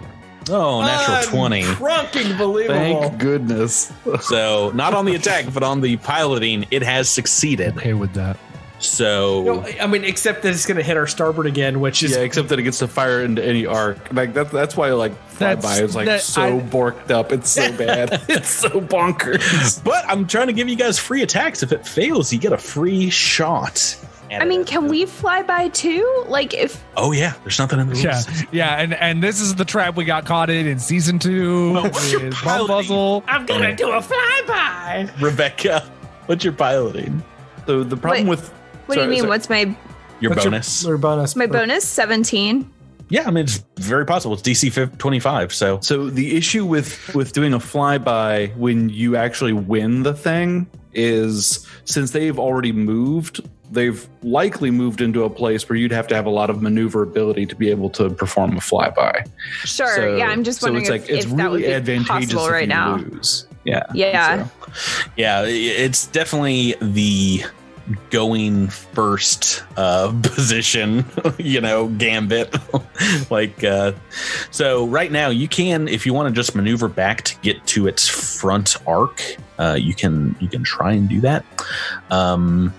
Oh, natural 20. Fucking believable. Thank goodness. So not on the attack, but on the piloting, it has succeeded. Okay with that. So No, I mean, except that it's going to hit our starboard again, which is except that it gets to fire into any arc. Like that's why like flyby is like borked up. It's so bad. It's so bonkers. But I'm trying to give you guys free attacks. If it fails, you get a free shot. I mean, can we fly by too? Like if Oh yeah, there's nothing in the rules. Yeah, and this is the trap we got caught in season 2. What's your with piloting? Bumbuzzle. I'm going to do a flyby. Rebecca, what's your piloting? So the problem Wait. with What do you mean? What's my Your bonus? Your bonus. my bonus? 17. Yeah, I mean, it's very possible. It's DC 25, so the issue with doing a flyby when you actually win the thing is since they've already moved, they've likely moved into a place where you'd have to have a lot of maneuverability to be able to perform a flyby. Sure. So- yeah, I'm just so wondering it's like it's if that would really be advantageous possible if right you now. lose. Yeah. Yeah. So- yeah, it's definitely the going first position, gambit. So right now you can, if you want to just maneuver back to get to its front arc, you can try and do that. I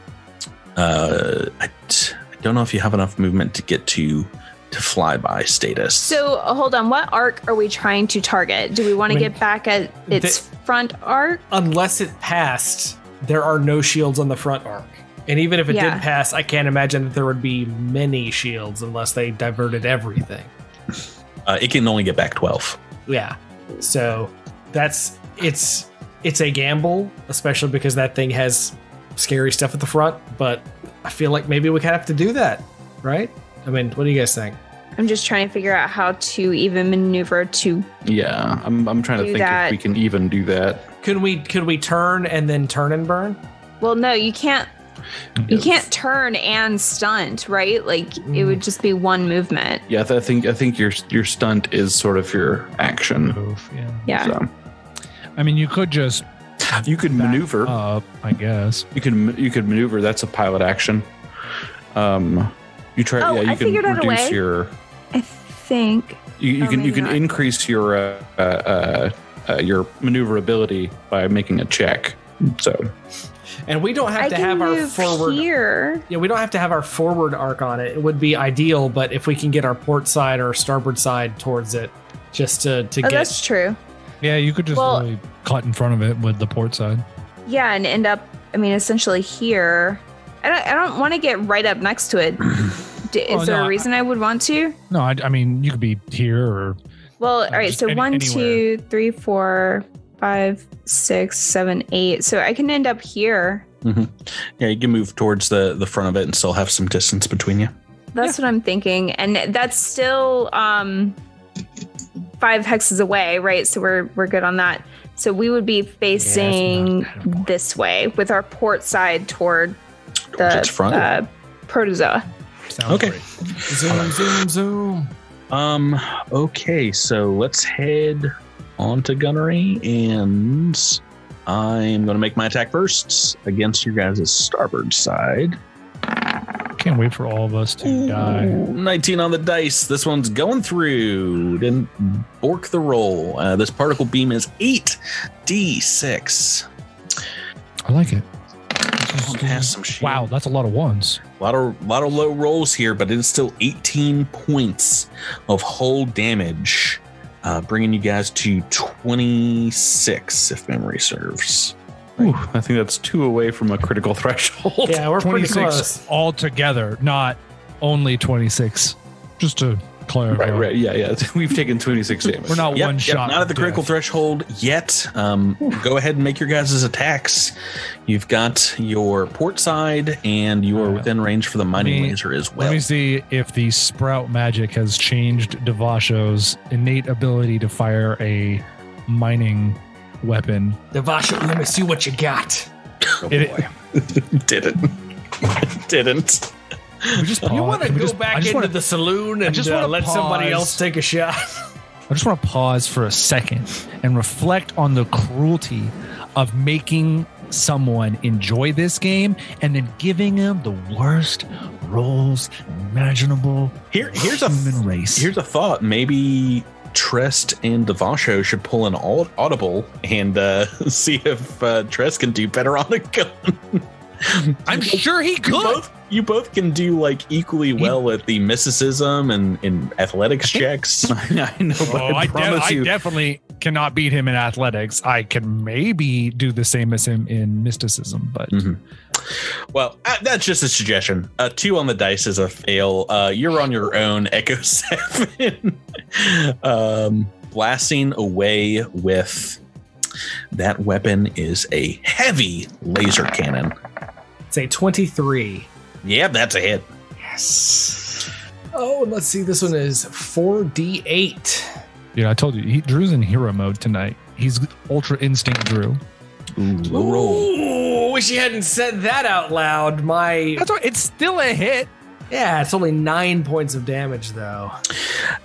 don't know if you have enough movement to get to flyby status. So hold on, what arc are we trying to target? Do we want to get back at its front arc? Unless it passed, there are no shields on the front arc. And even if it did pass, I can't imagine that there would be many shields unless they diverted everything. It can only get back 12. Yeah. So it's a gamble, especially because that thing has scary stuff at the front, but I feel like maybe we kind of have to do that, right? I mean, what do you guys think? I'm just trying to figure out how to even maneuver to. Yeah, I'm trying to think if we can even do that. Could we turn and then turn and burn? Well, no, you can't. You can't turn and stunt, right? Like it would just be one movement. Yeah, I think your stunt is sort of your action move. Yeah. So, I mean, you could just maneuver up, I guess. You could maneuver. That's a pilot action. You try. Oh, yeah, you I can figured out a reduce way. your. I think You can not. increase your maneuverability by making a check. So And we don't have to have our forward here. Yeah, we don't have to have our forward arc on it. It would be ideal, but if we can get our port side or starboard side towards it, just to get. That's true. Yeah, you could just really cut in front of it with the port side. Yeah, and end up, essentially here. I don't want to get right up next to it. Is there a reason I would want to? No, I mean, you could be here or. Well, all right. So 1, 2, 3, 4, 5, 6, 7, 8. So I can end up here. Mm-hmm. Yeah, you can move towards the front of it and still have some distance between you. That's what I'm thinking. And that's still 5 hexes away, right? So we're good on that. So we would be facing this way with our port side toward the front. Protozoa. Sounds okay. Great. Zoom. Okay, so let's head on to gunnery, and I'm going to make my attack first against your guys' starboard side. Can't wait for all of us to die. 19 on the dice. This one's going through. Didn't bork the roll. This particle beam is 8d6. I like it. Wow, that's a lot of ones. A lot of low rolls here, but it is still 18 points of hull damage, bringing you guys to 26, if memory serves. Ooh, I think that's 2 away from a critical threshold. Yeah, we're pretty close. Altogether, not only 26. Just to clarify. Right. Yeah. We've taken 26 damage. We're not one shot. Not at the critical threshold yet. Go ahead and make your guys' attacks. You've got your port side, and you are within range for the mining laser as well. Let me see if the sprout magic has changed Devasho's innate ability to fire a mining weapon. Devasho, let me see what you got. Oh boy. Didn't. You want to go back into the saloon and let somebody else take a shot? I just want to pause for a second and reflect on the cruelty of making someone enjoy this game and then giving them the worst rolls imaginable. Here's a thought. Maybe Trest and Devasho should pull an audible and see if Trest can do better on a gun. I'm sure he could. You both can do like equally well at the mysticism and in athletics checks. I know, but I definitely cannot beat him in athletics. I can maybe do the same as him in mysticism, but well, that's just a suggestion. 2 on the dice is a fail. You're on your own, Echo 7. Blasting away with that weapon is a heavy laser cannon. It's a 23. Yeah, that's a hit. Yes. Oh, and let's see. This one is 4d8. Yeah, I told you. Drew's in hero mode tonight. He's Ultra Instinct Drew. Low roll. Ooh, wish you hadn't said that out loud. That's why it's still a hit. Yeah, it's only 9 points of damage, though.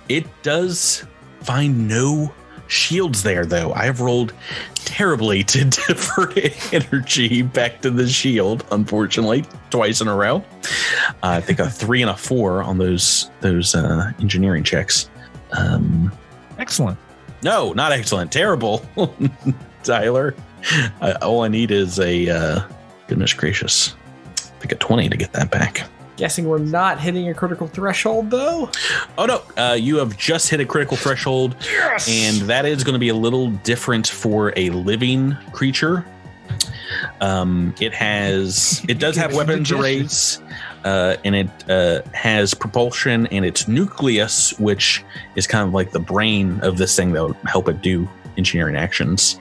It does find no shields there, though. I have rolled terribly to divert energy back to the shield, unfortunately, twice in a row. I think a 3 and a 4 on those engineering checks. Excellent. No, not excellent. Terrible, Tyler. All I need is a goodness gracious. I think a 20 to get that back. Guessing we're not hitting a critical threshold, though? Oh, no. You have just hit a critical threshold. Yes! And that is going to be a little different for a living creature. It does have weapons arrays, and it has propulsion, and its nucleus, which is kind of like the brain of this thing that will help it do engineering actions.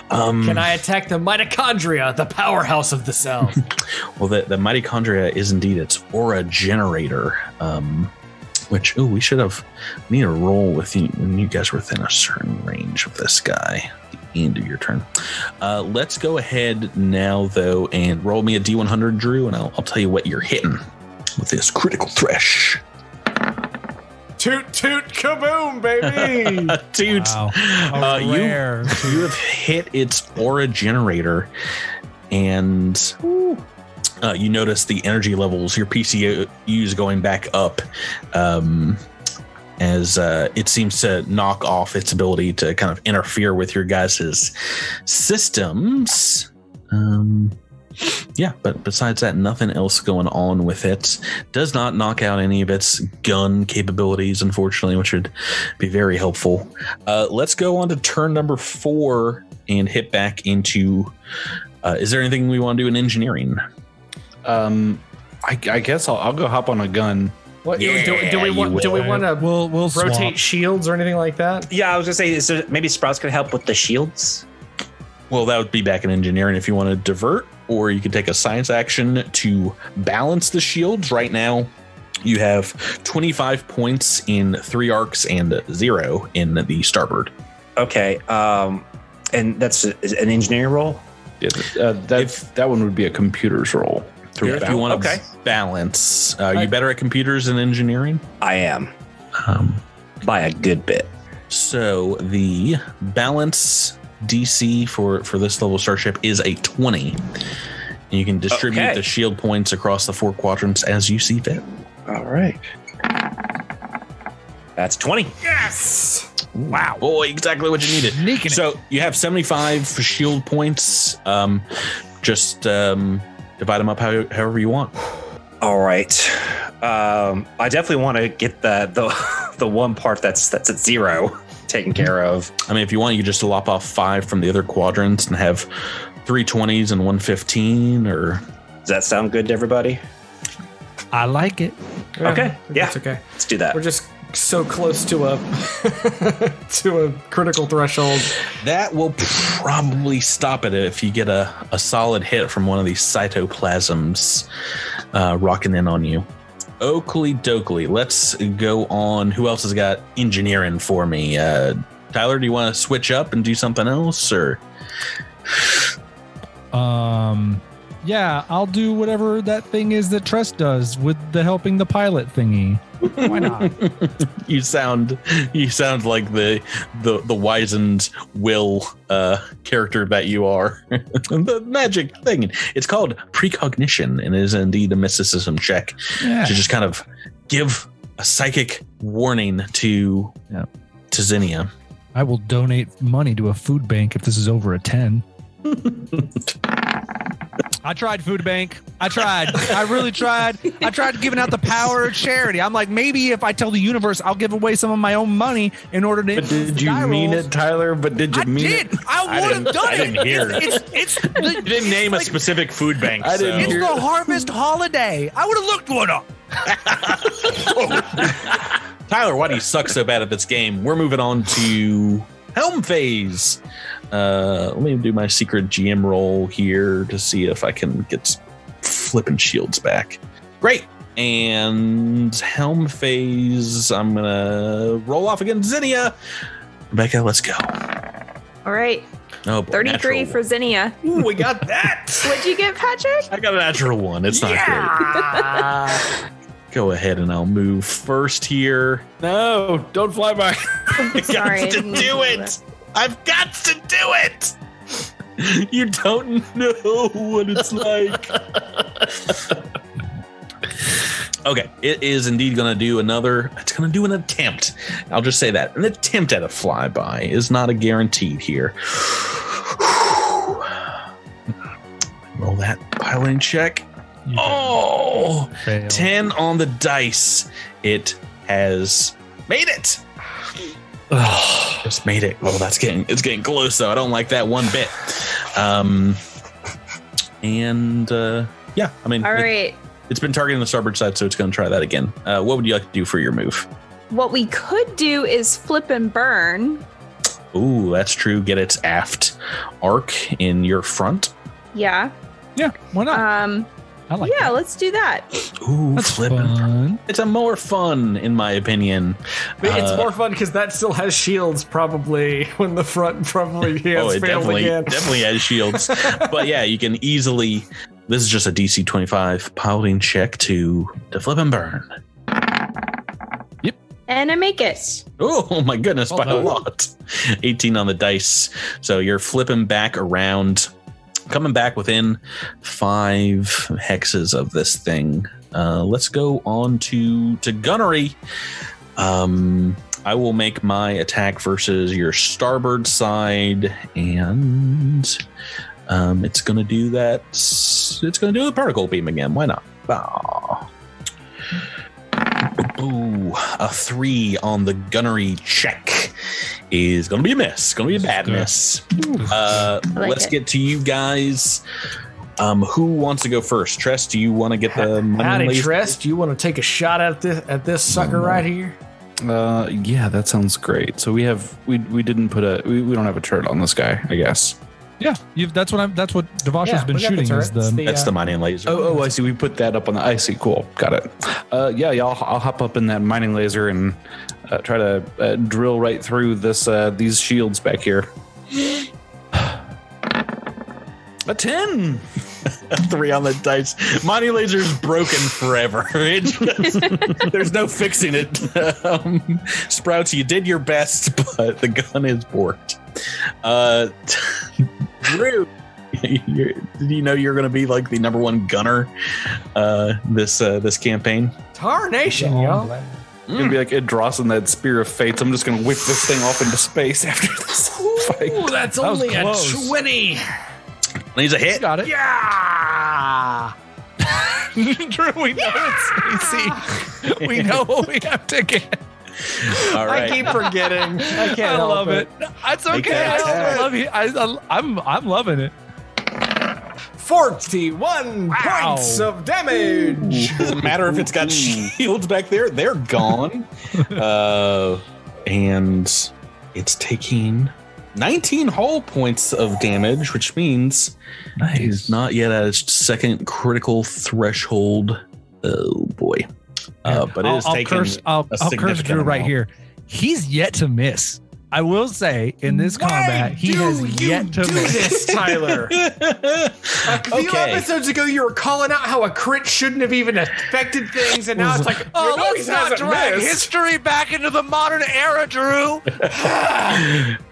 Can I attack the mitochondria, the powerhouse of the cell? Well, the mitochondria is indeed its aura generator, which we need a roll with you when you guys were within a certain range of this guy at the end of your turn. Let's go ahead now, though, and roll me a D100, Drew, and I'll tell you what you're hitting with this critical thresh. Toot toot kaboom, baby! Toot. Wow. You have hit its aura generator, and you notice the energy levels, your PCUs going back up, as it seems to knock off its ability to kind of interfere with your guys' systems. Yeah, but besides that, nothing else going on with it. Does not knock out any of its gun capabilities, unfortunately, which would be very helpful. Let's go on to turn number 4 and hit back into. Is there anything we want to do in engineering? I guess I'll go hop on a gun. What do we want to We'll rotate swap. shields or anything like that? Yeah, I was gonna say, maybe Sprout's gonna help with the shields. Well, that would be back in engineering if you want to divert, or you could take a science action to balance the shields. Right now, you have 25 points in 3 arcs and 0 in the starboard. Okay, and that's an engineering roll. Yeah, that one would be a computer's roll. If you want to balance, are you better at computers than engineering? I am, by a good bit. So the balance DC for this level starship is a 20. And you can distribute the shield points across the 4 quadrants as you see fit. All right. That's 20. Yes. Wow. Boy, exactly what you needed. Sneaking it. So you have 75 shield points. Just divide them up however you want. All right. I definitely want to get the one part that's at 0 taken care of. I mean, if you want, you just lop off 5 from the other quadrants and have 3 20s and 1 15, or... Does that sound good to everybody? I like it. Okay. Yeah. That's okay. Let's do that. We're just so close to a to a critical threshold. That will probably stop it if you get a solid hit from one of these cytoplasms rocking in on you. Oakley dokley. Let's go on. Who else has got engineering for me? Tyler, do you want to switch up and do something else, or? Yeah, I'll do whatever that thing is that Tress does with the helping the pilot thingy. Why not? You sound like the wizened will character that you are. The magic thing. It's called precognition, and is indeed a mysticism check to just kind of give a psychic warning to Zinnia. I will donate money to a food bank if this is over a 10. I tried food bank. I tried. I really tried. I tried giving out the power of charity. I'm like, maybe if I tell the universe, I'll give away some of my own money in order to. But did you mean it, Tyler? But did you mean it? I would have done it. I didn't hear it. You didn't name a specific food bank. I didn't It's hear the harvest holiday. I would have looked one up. Tyler, why do you suck so bad at this game? We're moving on to Helm Phase. Let me do my secret GM roll here to see if I can get flipping shields back. Great. And Helm Phase, I'm going to roll off against Zinnia. Rebecca, let's go. All right. Oh, boy, 33 natural. for Zinnia. Ooh, we got that. What'd you get, Patrick? I got a natural 1. It's not great. Go ahead and I'll move first here. No, don't fly by. I Sorry, I got to didn't do do it. I've got to do it. You don't know what it's like. Okay, it is indeed going to do it's going to do an attempt. I'll just say that. An attempt at a flyby is not a guaranteed here. Roll that piloting check. Oh, Fail. 10 on the dice. It has made it. Just made it. Oh, it's getting close though. I don't like that one bit. Yeah, I mean, All right. It's been targeting the starboard side, so it's going to try that again. What would you like to do for your move? What we could do is flip and burn. Ooh, that's true. Get its aft arc in your front. Yeah. Yeah, why not? I like Yeah, that. let's do that. Ooh, That's flip and burn. fun. It's a more fun, in my opinion. It's more fun because that still has shields. Probably when the front probably has Oh, it failed again. definitely has shields. But yeah, you can easily. This is just a DC 25 piloting check to flip and burn. And I make it. Oh my goodness, by a done. lot. 18 on the dice. So you're flipping back around, coming back within 5 hexes of this thing. Let's go on to gunnery. I will make my attack versus your starboard side, and It's going to do that. It's going to do the particle beam again. Why not? Oh. Ooh, a 3 on the gunnery check is going to be a miss. Going to be a bad miss. Let's get to you guys. Who wants to go first? Tress, do you want to get the money? Howdy, Tress. Do you want to take a shot at this sucker right here? Yeah, that sounds great. So we didn't put we don't have a turret on this guy, I guess. Yeah, that's what Devasha's been shooting. That's the mining laser. Oh, I see. We put that up on the. I see. Cool. Got it. Yeah, I'll hop up in that mining laser and try to drill right through these shields back here. A 10. A 3 on the dice. Mining laser's broken forever. There's no fixing it. Sprouts, you did your best, but the gun is borked. Drew, did you know you're going to be like the #1 gunner this campaign? Tarnation, y'all. It's gonna be like Idros in that Spear of Fates. I'm just gonna whip this thing off into space after this fight. Ooh, that's only a 20. Needs a hit. Got it. Yeah. Drew, we know it's easy. We know what we have to get. All right. I keep forgetting. I can't I love help it. It's okay. I love you. I'm loving it. 41 points of damage. Doesn't matter if it's got shields back there; they're gone. And it's taking 19 hull points of damage, which means he's not yet at his second critical threshold. Oh boy! But it is taking. I'll curse Drew right here. He's yet to miss. I will say, in this combat, he has yet to miss. This, Tyler. A few episodes ago, you were calling out how a crit shouldn't have even affected things, and now it's like, oh, let's not drag history back into the modern era, Drew.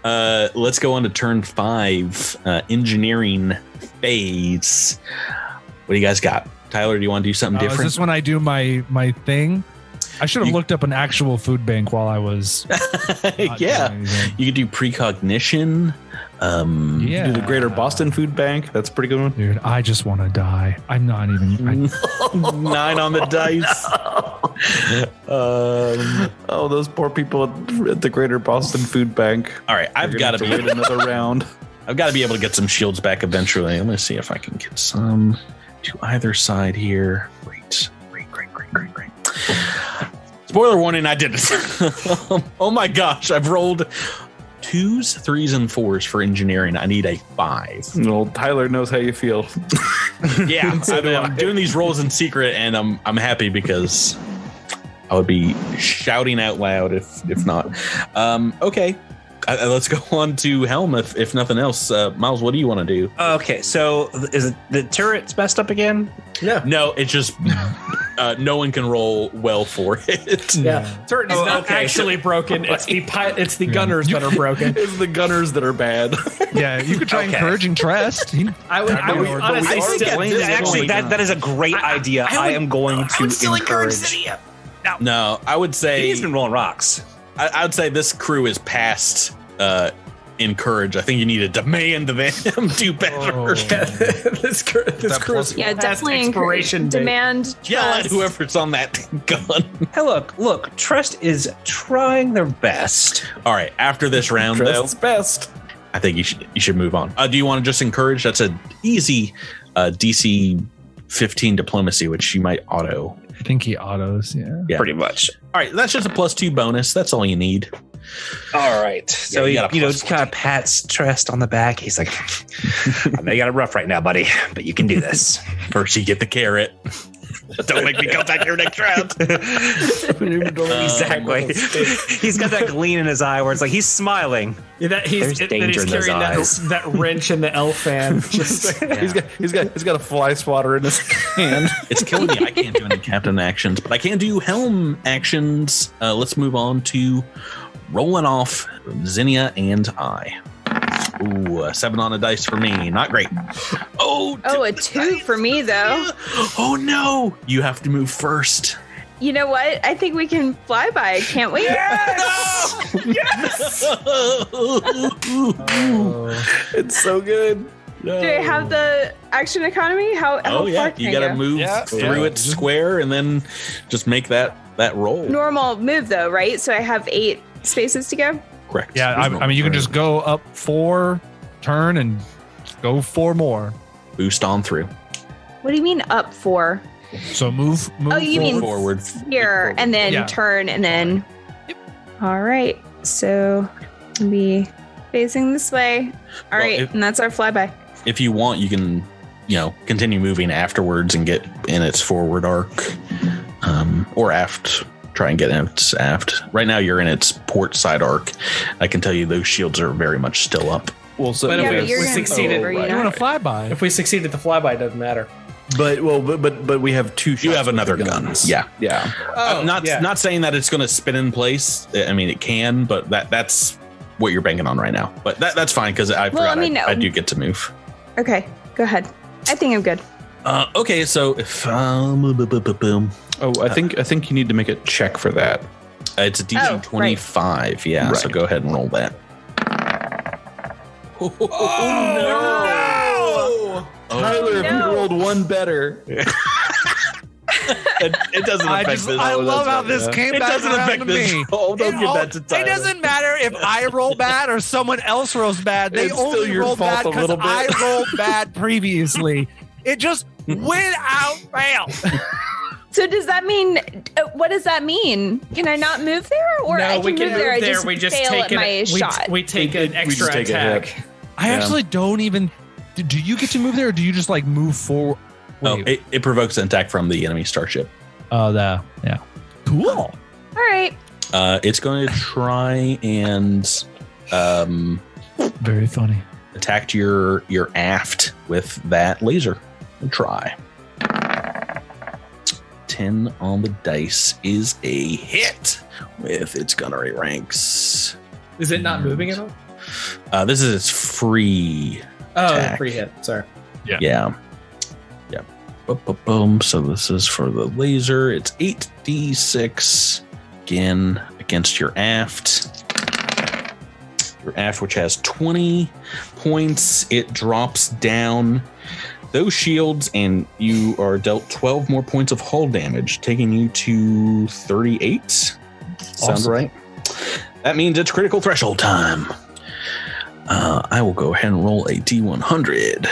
Let's go on to turn 5, engineering phase. What do you guys got? Tyler, do you want to do something different? Is this when I do my thing? I should have looked up an actual food bank while I was. Yeah, you could do precognition. You do the Greater Boston Food Bank. That's a pretty good one, dude. I just want to die. I'm not even. 9 on the dice. Oh, those poor people at the Greater Boston Food Bank. All right, I've got to wait another round. I've got to be able to get some shields back eventually. Let me see if I can get some to either side here. Great. Spoiler warning, I did it. Oh my gosh, I've rolled 2s, 3s, and 4s for engineering. I need a 5. Well, Tyler knows how you feel. Yeah, I'm doing these rolls in secret, and I'm happy because I would be shouting out loud if not. Okay. Let's go on to Helm if nothing else. Miles, what do you want to do? Okay, so is it the turret's messed up again? Yeah. No, it's just no one can roll well for it. Yeah. Turret is not actually broken. It's the gunners that are broken. It's the gunners that are bad. Yeah, you could try encouraging trust. I would honestly actually that is a great idea. I am going to encourage. No, I would say he's been rolling rocks. I would say this crew is past encourage. I think you need to demand them do better. This crew is definitely expiration date. Demand Yell at trust. whoever's on that gun. Hey, look. Trust is trying their best. All right, after this round, Trust's though, best. I think you should move on. Do you want to just encourage? That's an easy DC 15 diplomacy, which you might auto. I think he autos. Yeah, pretty much. All right, that's just a +2 bonus. That's all you need. All right. So you got a just kind of pats Trest on the back. He's like, I know you got it rough right now, buddy, but you can do this. First, you get the carrot. Don't make me come back here next round. Exactly. He's got that gleam in his eye where it's like he's smiling. Yeah, he's carrying that wrench in the elf fan. Just He's got a fly swatter in his hand. It's killing me. I can't do any captain actions, but I can do helm actions. Let's move on to rolling off Zinnia and I. Ooh, a 7 on a dice for me. Not great. Oh, a 2 for me, though. Oh, no. You have to move first. You know what? I think we can fly by it, can't we? yes! It's so good. Do I have the action economy? How far can you I gotta go? move through its square and then just make that roll. Normal move though, right? So I have 8 spaces to go. Correct. Yeah, I mean, you can just go up 4, turn, and go 4 more. Boost on through. What do you mean up 4? So move. Oh, you mean forward here and then turn and then. Yep. All right. So we'll be facing this way. All right, and that's our flyby. If you want, you can, continue moving afterwards and get in its forward arc, or aft. Try and get in its aft. Right now, you're in its port side arc. I can tell you those shields are very much still up. Well, so but if we succeeded. You want to flyby? If we succeeded, the flyby doesn't matter. But we have 2 shots. You have another gun. gun. Yeah. Oh, not saying that it's going to spin in place. I mean, it can, but that's what you're banking on right now. But that's fine because I do get to move. Okay, go ahead. I think I'm good. Okay, so if boom. Oh, I think you need to make a check for that. It's a DC 25. Right. Yeah, right. So go ahead and roll that. No! Tyler, if you rolled 1 better. It doesn't affect this. I love how this came back around to me. Don't give that to Tyler. It doesn't matter if I roll bad or someone else rolls bad. They only roll bad because I rolled bad previously. It just went out fail. So does that mean? What does that mean? Can I not move there, or I can move there? I just fail at my shot. We take an extra attack. I actually don't even. Do you get to move there, or do you just like move forward? Oh, it provokes an attack from the enemy starship. Oh, yeah. Cool. All right. It's going to try and very funny. Attack your aft with that laser. Try. 10 on the dice is a hit with its gunnery ranks. Is it not moving at all? This is its free attack. Free hit. Sorry. Yeah. Boom. So this is for the laser. It's 8d6 again against your aft. Your aft, which has 20 points, it drops down those shields, and you are dealt 12 more points of hull damage, taking you to 38. Awesome. Sound right? That means it's critical threshold time. I will go ahead and roll a D100.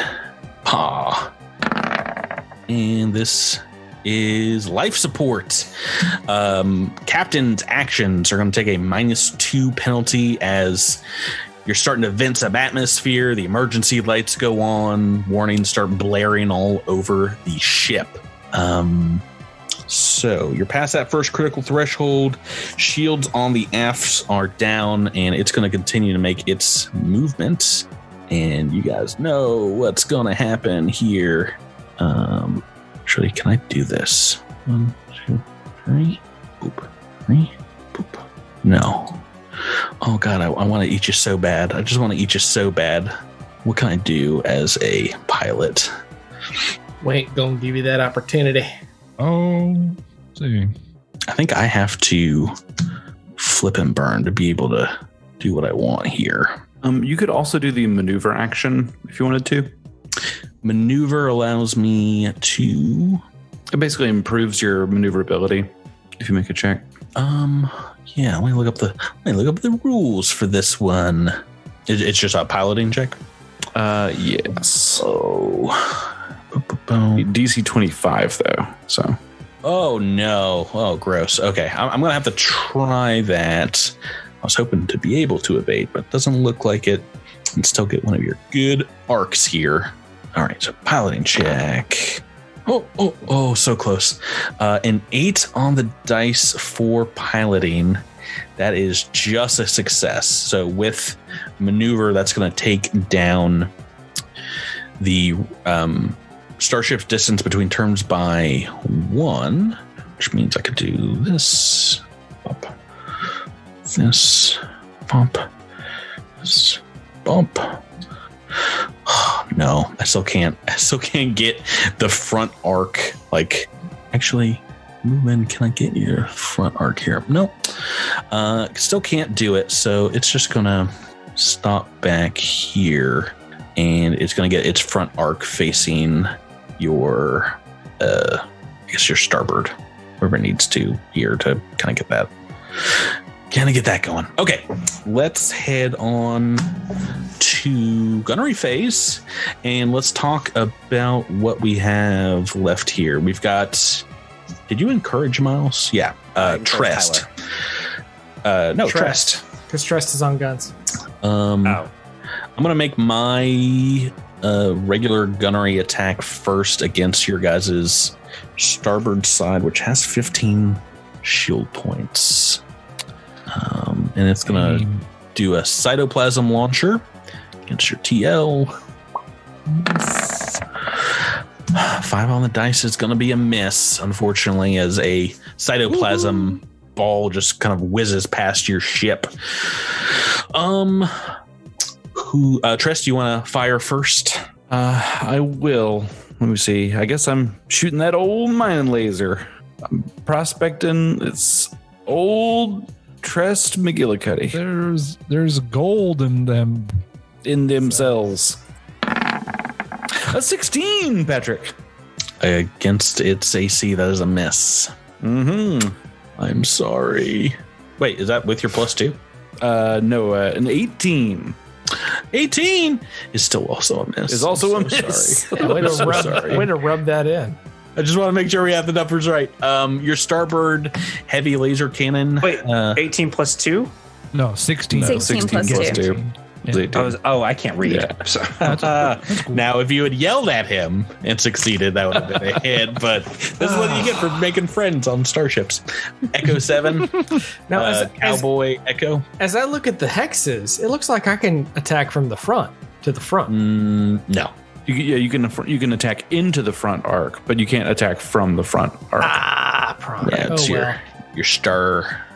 And this is life support. Captain's actions are going to take a -2 penalty as you're starting to vent some atmosphere. The emergency lights go on. Warnings start blaring all over the ship. So you're past that first critical threshold. Shields on the afts are down, and it's going to continue to make its movement. And you guys know what's going to happen here. Actually, can I do this? 1, 2, 3. Boop. 3. Boop. No. Oh God, I want to eat you so bad. I just want to eat you so bad. What can I do as a pilot? Wait, gonna give you that opportunity. Oh, see. I think I have to flip and burn to be able to do what I want here. You could also do the maneuver action if you wanted to. Maneuver allows me to. It basically improves your maneuverability if you make a check. Yeah. Let me look up the rules for this one. It's just a piloting check. Yes. Oh. DC 25 though. So. Oh no. Oh, gross. Okay, I'm gonna have to try that. I was hoping to be able to evade, but it doesn't look like it. And still get one of your good arcs here. All right, so piloting check. Oh, so close. An 8 on the dice for piloting. That is just a success. So with maneuver, that's going to take down the starship's distance between turns by 1, which means I could do this. Bump. This. Bump. This. Bump. Oh, no, I still can't get the front arc. Like, actually, move in. Can I get your front arc here? Nope. Still can't do it. So it's just gonna stop back here. and it's going to get its front arc facing your, I guess your starboard, wherever it needs to here to kind of get that going. Okay, let's head on to gunnery phase, and let's talk about what we have left here. We've got. Did you encourage Miles? Yeah, Trest. No, Trest. Because Trest is on guns. I'm gonna make my regular gunnery attack first against your guys' starboard side, which has 15 shield points. And it's gonna do a cytoplasm launcher against your TL. 5 on the dice is gonna be a miss, unfortunately, as a cytoplasm ball just kind of whizzes past your ship. Tress, do you want to fire first? I will. Let me see. I guess I'm shooting that old mining laser. I'm prospecting. It's old Trest McGillicuddy. There's gold in them. In themselves. A 16, Patrick. Against its AC, that is a miss. Mm-hmm. I'm sorry. Wait, is that with your +2? No, an 18. 18 is still also a miss. Is also a miss. Sorry. Way to rub that in. I just want to make sure we have the numbers right. Your starboard heavy laser cannon. Wait, 18 plus 2? No, 16. 16 plus 2. Yeah. I can't read. Yeah. So. That's cool. Now, if you had yelled at him and succeeded, that would have been a hit. But this is what you get for making friends on starships. Echo 7. Now, Cowboy Echo. As I look at the hexes, it looks like I can attack from the front to the front. No. You can attack into the front arc, but you can't attack from the front arc. Yeah, it's your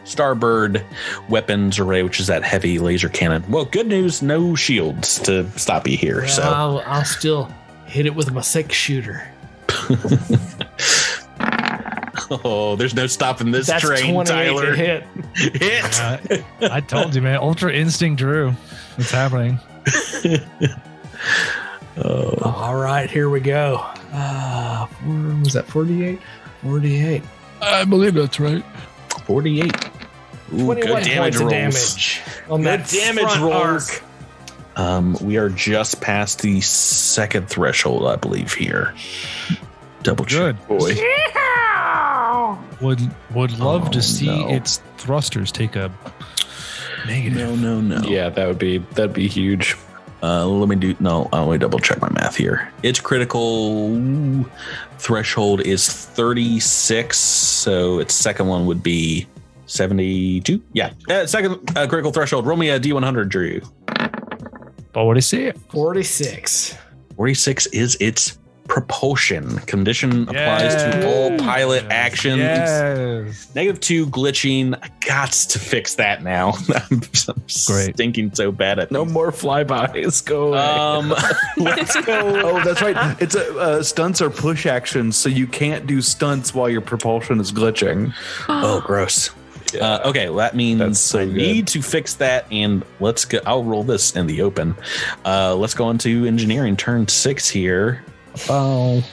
starboard weapons array, which is that heavy laser cannon. Well, good news, no shields to stop you here. Well, So I'll still hit it with my 6-shooter. Oh, there's no stopping this That's train, 28 Tyler. to hit. Hit. I told you, man. Ultra Instinct Drew. It's happening. All right, here we go. Was that 48? 48. I believe that's right. 48. Ooh, 21 good damage points of rolls. damage on Good that damage front rolls. arc. We are just past the second threshold, I believe, here. Double check, Good. boy. Would love to see no. its thrusters take a negative. No. Yeah, that'd be huge. Let me double check my math here. Its critical threshold is 36, so its second one would be 72. Yeah, second critical threshold. Roll me a D100, Drew. But what do you see? 46. 46 is its propulsion. Condition applies to all pilot actions. Yes. -2 glitching. I got to fix that now. I'm Great. stinking so bad at No more flybys. Go away. Let's go. Oh, that's right. It's stunts are push actions, so you can't do stunts while your propulsion is glitching. Oh, gross. Okay, well, that means That's so I good. need to fix that, and let's go. I'll roll this in the open. Let's go on to engineering, turn 6 here. Oh,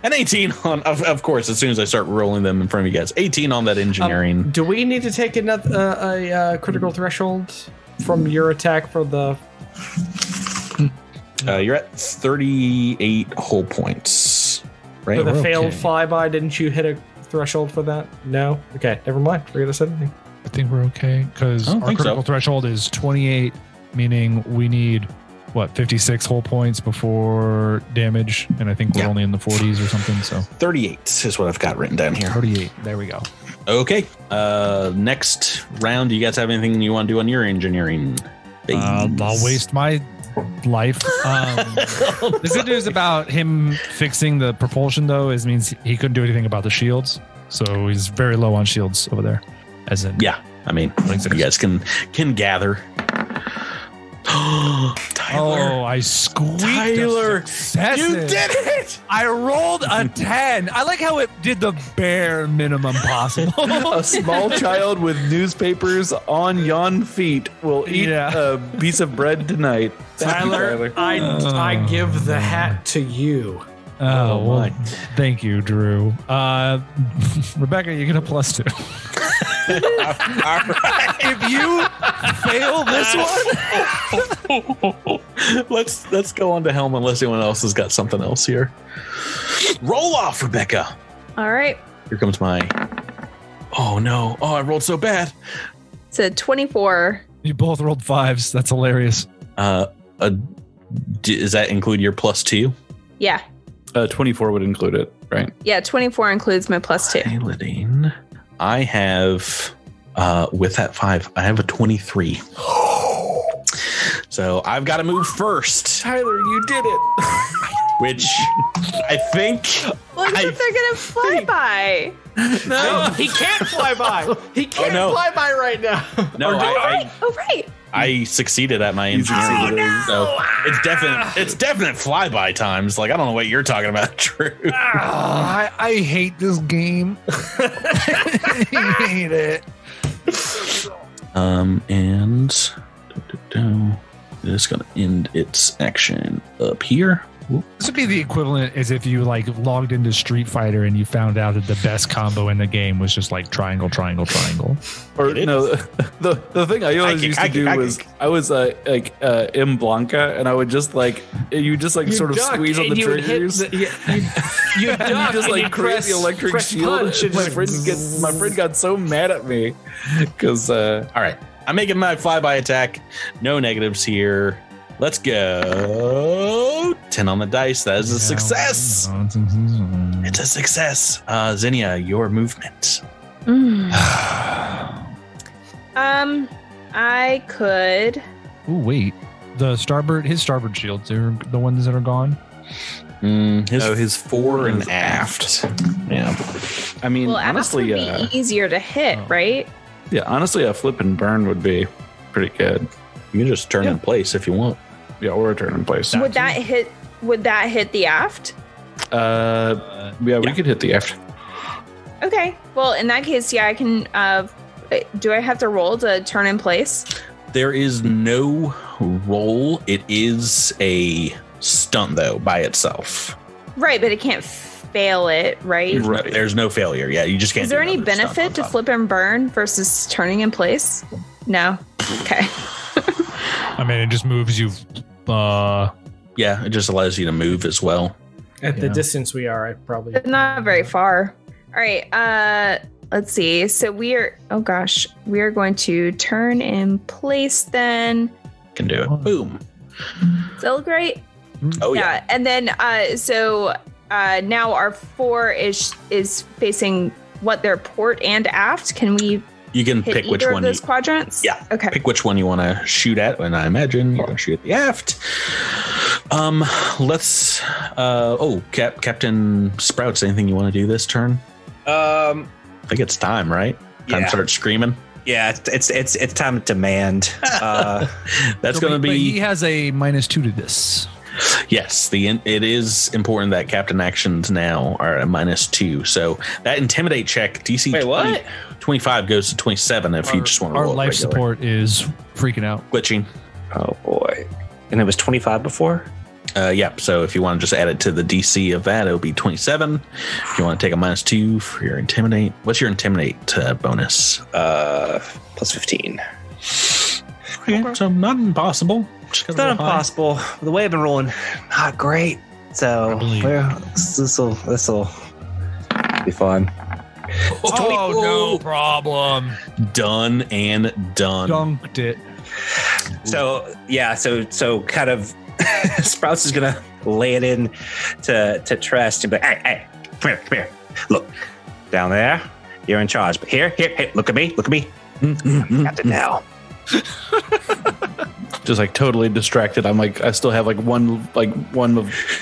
an 18 on, of course, as soon as I start rolling them in front of you guys. 18 on that engineering. Do we need to take another a critical threshold from your attack for the? You're at 38 whole points, right? For the we're failed okay. flyby, didn't you hit a threshold for that? No? Okay, never mind. Forget I said anything. I think we're okay because I don't our think so. critical threshold is 28, meaning we need 56 whole points before damage, and I think we're only in the 40s or something. So 38 is what I've got written down here. 38. There we go. Okay. Next round, do you guys have anything you want to do on your engineering? I'll waste my life. The good news about him fixing the propulsion, though, is means he couldn't do anything about the shields, so he's very low on shields over there. As in, Yeah, I mean, you guys can gather. Oh, I squeaked. Tyler, you did it! I rolled a 10. I like how it did the bare minimum possible. A small child with newspapers on yon feet will eat a piece of bread tonight. Tyler, I give the hat to you. Oh, well, thank you, Drew. Rebecca, you get a +2. If you fail this one, let's go on to Helm unless anyone else has got something else here. Roll off, Rebecca. All right. Here comes my. Oh no! Oh, I rolled so bad. It's a 24. You both rolled 5s. That's hilarious. Does that include your +2? Yeah. 24 would include it, right? Yeah, 24 includes my +2. Paladin. I have, with that 5, I have a 23. So I've got to move first. Tyler, you did it. Which I think. Look, they're gonna fly by. No, he can't fly by. He can't fly by right now. No, right. I succeeded at my engineering, so it's definite flyby times. Like I don't know what you're talking about, Drew. I hate this game. I hate it. And it's gonna end its action up here. This would be the equivalent as if you like logged into Street Fighter and you found out that the best combo in the game was just like triangle, triangle, triangle. Or no, the thing I always used to do was I was like M Blanca, and I would just like you sort of squeeze on the triggers. You just like create the electric shield. My friend got so mad at me because. All right, I'm making my flyby attack. No negatives here. Let's go. 10 on the dice. That is a success. It's a success. Zinnia, your movement. I could. Oh wait, his starboard shields are the ones that are gone. His fore and aft. Yeah. I mean, Well, honestly, aft would be easier to hit, right? yeah, honestly, a flip and burn would be pretty good. You can just turn in place if you want. Yeah, or a turn in place. Would that hit the aft? Yeah, we could hit the aft. Okay. Well, in that case, yeah, I can. Do I have to roll to turn in place? There is no roll. It is a stunt though by itself. Right, but it can't fail it, right? Right. There's no failure. Yeah, you just can't. Is there do any another stunt benefit on to top. flip and burn versus turning in place? No. Okay. I mean, it just moves you. Yeah, it just allows you to move as well. At the distance we are, I probably. It's not very far. All right. Let's see. So we are going to turn in place then. Can do it. Boom. Does that look great? Oh yeah. And then now our 4 is facing what, their port and aft. Can we You can hit pick which either one of those quadrants? Yeah. Okay. Pick which one you want to shoot at, and I imagine you're going to shoot at the aft. Let's. Captain Sprouts. Anything you want to do this turn? I think it's time, right? Time to start screaming. Yeah, it's time to demand. That's going to be. But he has a -2 to this. Yes, it is important that Captain actions now are a -2. So that intimidate check DC. Wait, what? 25 goes to 27 if you just want to roll Our it life regular. support is freaking out. Glitching. Oh boy, and it was 25 before. Yep. So if you want to just add it to the DC of that, it'll be 27. If you want to take a -2 for your intimidate, what's your intimidate bonus? Plus 15. Okay, so not impossible. It's not impossible. The way I've been rolling, not great. So this will be fun. Oh, no problem. Done and done. Dunked it. So yeah, so kind of Sprouts is gonna lay it in to Trest and be like, hey, come here. Look, down there, you're in charge. But here, look at me. Captain now. Just like totally distracted. I'm like, I still have one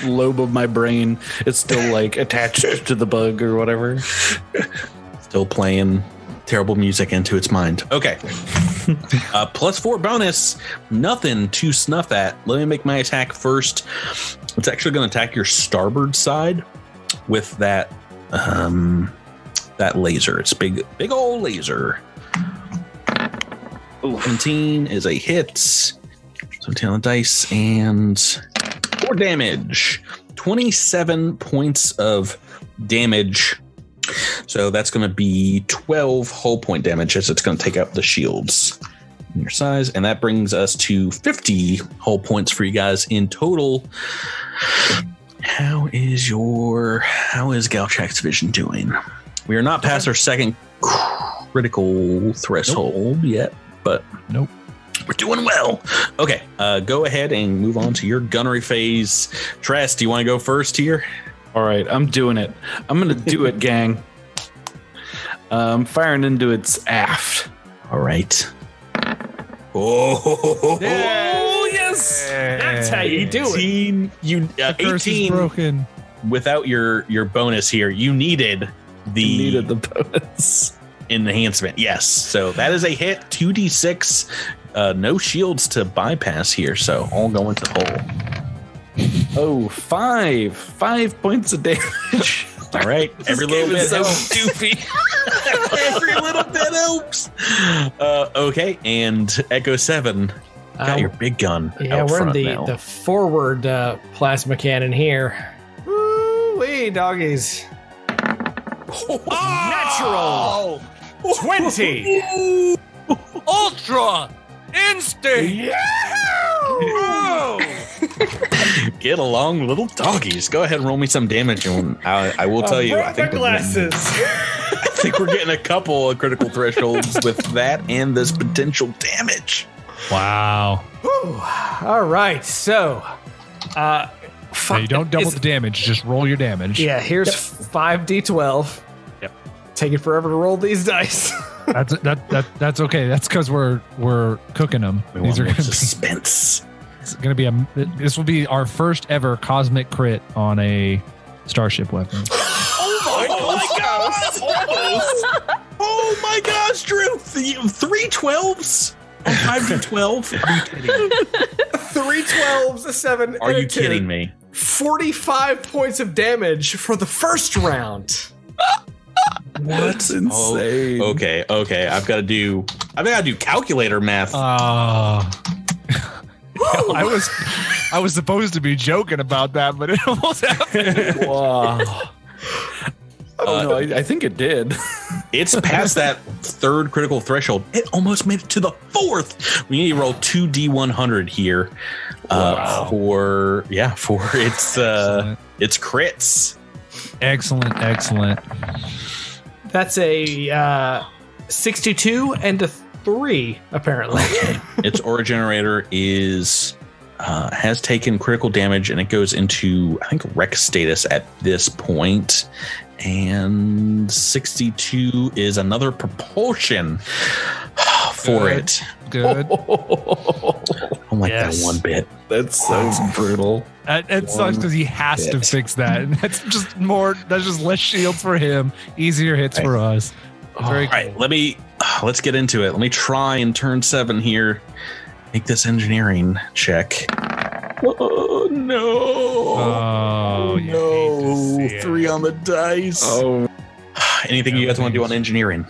lobe of my brain. It's still like attached to the bug or whatever. Still playing terrible music into its mind. Okay. +4 bonus. Nothing to snuff at. Let me make my attack first. It's actually going to attack your starboard side with that that laser. It's big old laser. 17 is a hit. 17 on the dice and 4 damage. 27 points of damage. So that's going to be 12 hull point damage as it's going to take out the shields in your size. And that brings us to 50 hull points for you guys in total. How is Galchak's vision doing? We are not past our second critical threshold yet, but nope. We're doing well. Okay, go ahead and move on to your gunnery phase. Tress, do you want to go first here? All right, I'm doing it. I'm going to do it, gang. Firing into its aft. All right. Oh, yes! That's how you do it. 18, 18 broken. Without your bonus here, you needed the bonus enhancement. Yes, so that is a hit. 2d6. No shields to bypass here, so all going to hull. Oh, 5 points of damage. All right, every little bit helps. Goofy. Every little bit helps. Okay, and Echo 7 got your big gun. Yeah, out we're front in now. the forward plasma cannon here. Woo-wee, doggies. Natural 20. Ultra instinct. Get along, little doggies. Go ahead and roll me some damage, and I will tell you. I think I think we're getting a couple of critical thresholds with that and this potential damage. Wow. All right, so You don't double the damage; just roll your damage. Yeah, here's 5d12. Yep. Taking forever to roll these dice. That's okay. That's because we're cooking them. These are suspense. It's gonna be this will be our first ever cosmic crit on a starship weapon. Oh my gosh! Oh my gosh, Drew! 3 12s? 5d12? Are you kidding me? 3 12s, a 7. Are you 2. kidding me? 45 points of damage for the first round. That's insane. Okay. I've got to do calculator math. I was supposed to be joking about that, but it almost happened. Wow. No, I think it did. It's past that third critical threshold. It almost made it to the fourth. We need to roll 2d100 here for its crits. Excellent. That's a 62 and a 3, apparently. Its aura generator has taken critical damage, and it goes into, I think, wreck status at this point. And 62 is another propulsion for it. Good. I don't like that one bit. That's so brutal. It sucks because he has to fix that. And that's just less shields for him, easier hits for us. Very cool. All right, let's get into it. Let me try and turn 7 here. Make this engineering check. Oh no! Oh no! 3 on the dice. Oh. Anything you guys want to do on engineering?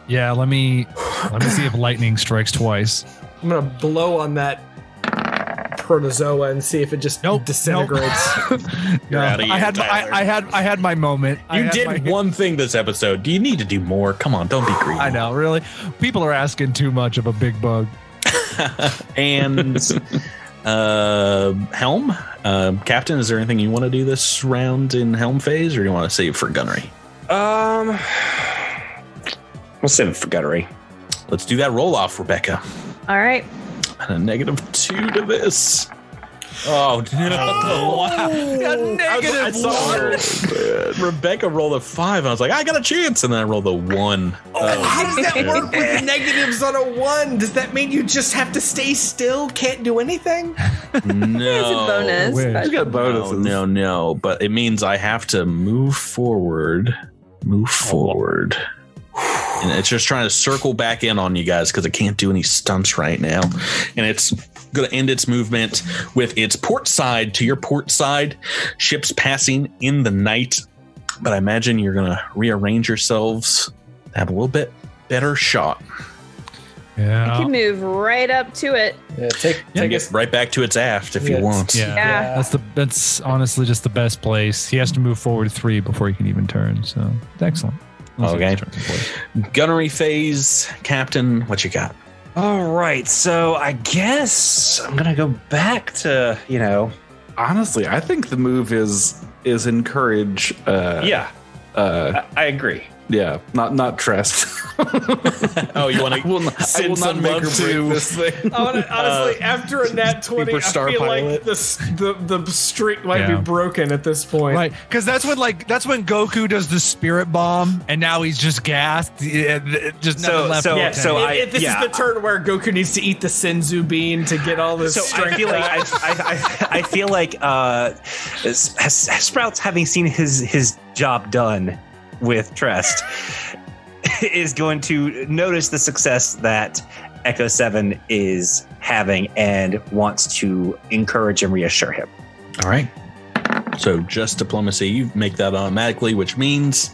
Yeah, let me see if lightning strikes twice. I'm going to blow on that protozoa and see if it just disintegrates. You're out of here, I had my moment. You did one thing this episode. Do you need to do more? Come on, don't be greedy. I know, really. People are asking too much of a big bug. And Helm, Captain, is there anything you want to do this round in Helm phase, or do you want to save for gunnery? We'll save it for gunnery. Let's do that roll off, Rebecca. All right. And a -2 to this. Oh no! I saw Rebecca rolled a 5. I was like, I got a chance, and then I rolled a 1. How does that work with the negatives on a 1? Does that mean you just have to stay still, can't do anything? No, It's a bonus. Wait. but- You got bonuses. No. But it means I have to move forward. and it's just trying to circle back in on you guys because it can't do any stunts right now. And it's going to end its movement with its port side to your port side. Ships passing in the night. But I imagine you're going to rearrange yourselves to have a little bit better shot. I can move right up to it. Yeah, take it right back to its aft if you want. Yeah. That's honestly just the best place. He has to move forward 3 before he can even turn. So it's excellent. Okay. Gunnery phase, Captain. What you got? All right. So I guess I'm gonna go back to Honestly, I think the move is encourage. I agree. Yeah, not trust. Oh, you want to? I will not make or break this thing. Honestly, after a nat 20, I feel like the streak might be broken at this point. Right, because that's when Goku does the spirit bomb, and now he's just gassed. Just nothing left. This is the turn where Goku needs to eat the Senzu bean to get all this strength. I feel like Sprouts, having seen his job done with Trest, is going to notice the success that Echo 7 is having and wants to encourage and reassure him. All right. So just diplomacy, you make that automatically, which means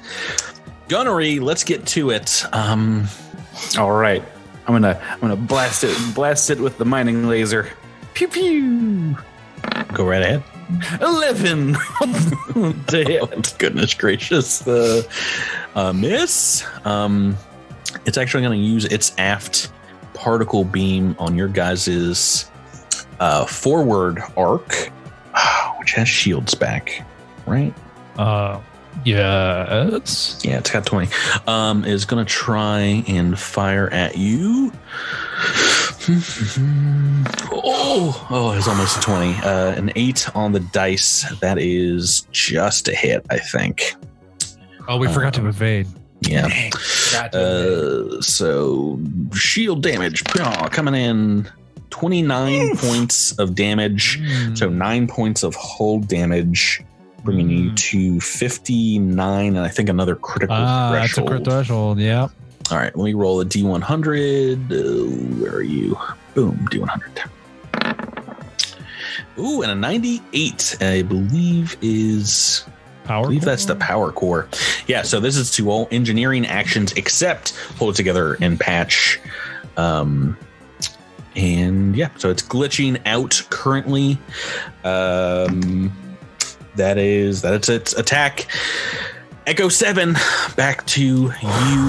gunnery. Let's get to it. All right. I'm gonna blast it with the mining laser. Pew pew. Go right ahead. 11. Damn. Goodness gracious. Miss. It's actually going to use its aft particle beam on your guys's forward arc, which has shields back, right? Yes. Yeah, it's got 20. Is going to try and fire at you. It's almost a 20. An 8 on the dice. That is just a hit, I think. Oh, we forgot to evade. Yeah. So shield damage coming in 29 points of damage. So 9 points of hull damage, bringing you to 59, and I think another critical threshold. That's a crit threshold. Yeah. All right, let me roll a D100. Where are you? Boom, D100. Ooh, and a 98, I believe is... Power. I believe that's the power core. Yeah, so this is to all engineering actions except hold it together and patch. And yeah, so it's glitching out currently. That's its attack. Echo 7, back to you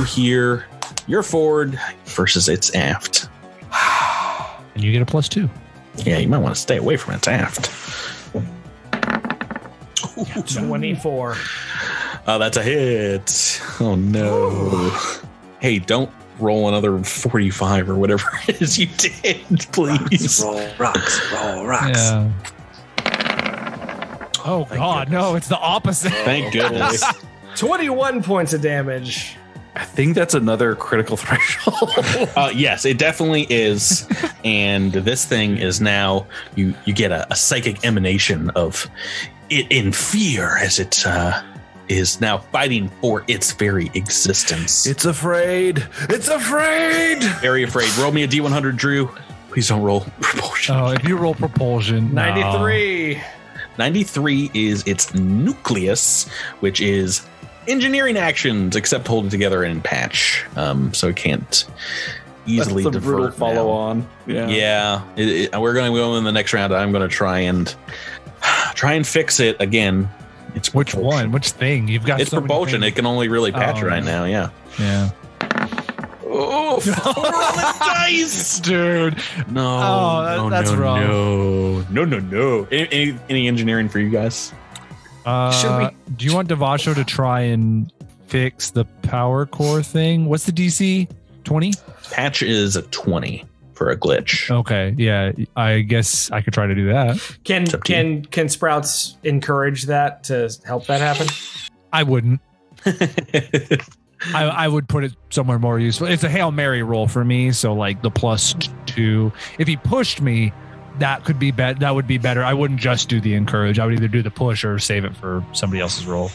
here. You're forward versus its aft. And you get a +2. Yeah, you might want to stay away from its aft. 24. Oh, that's a hit. Oh, no. Hey, don't roll another 45 or whatever it is you did, please. Roll rocks. Yeah. Oh, God, no, it's the opposite. Thank goodness. 21 points of damage. I think that's another critical threshold. Yes, it definitely is. And this thing is now, you get a psychic emanation of it in fear as it is now fighting for its very existence. It's afraid. It's afraid. Very afraid. Roll me a D100, Drew. Please don't roll propulsion. Oh, if you roll propulsion. 93. No. 93 is its nucleus, which is engineering actions, except hold it together and patch. So it can't easily That's the brutal divert follow now. on. Yeah. We're going to go in the next round. I'm going to try and fix it again. It's which one? Which thing? You've got it's so many propulsion. things. It can only really patch right now. Yeah. Yeah. Oh, roll dice, dude. No. That's wrong. No. Any engineering for you guys? Do you want Devasho to try and fix the power core thing? What's the DC? 20? Patch is a 20 for a glitch. Okay, yeah. I guess I could try to do that. Can Sprouts encourage that to help that happen? I wouldn't. I would put it somewhere more useful. It's a Hail Mary roll for me, so like the +2. If he pushed me, that could be that would be better. I wouldn't just do the encourage. I would either do the push or save it for somebody else's roll.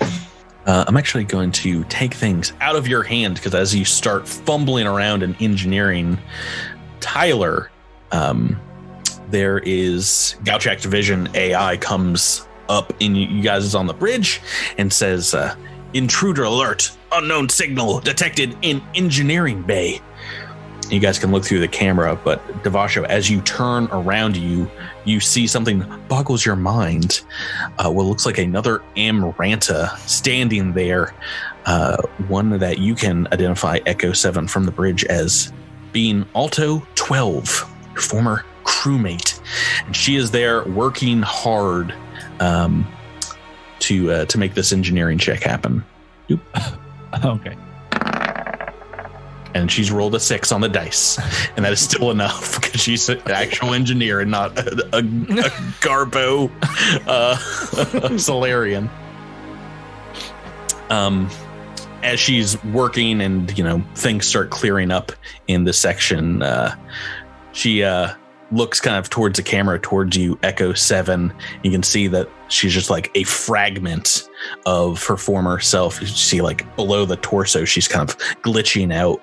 I'm actually going to take things out of your hand because as you start fumbling around in engineering, Tyler, there is Gauch Activision AI comes up in you guys is on the bridge and says, intruder alert, unknown signal detected in engineering bay. You guys can look through the camera, but Devasho, as you turn around you see something boggles your mind. What looks like another Amaranta standing there. One that you can identify, Echo 7, from the bridge as being Alto 12, your former crewmate. And she is there working hard to make this engineering check happen. Okay. And she's rolled a 6 on the dice, and that is still enough because she's an actual engineer and not a Garbo Solarian. As she's working and things start clearing up in the section, she looks kind of towards the camera, towards you, Echo 7. You can see that she's just like a fragment of her former self. You see, like below the torso, she's kind of glitching out.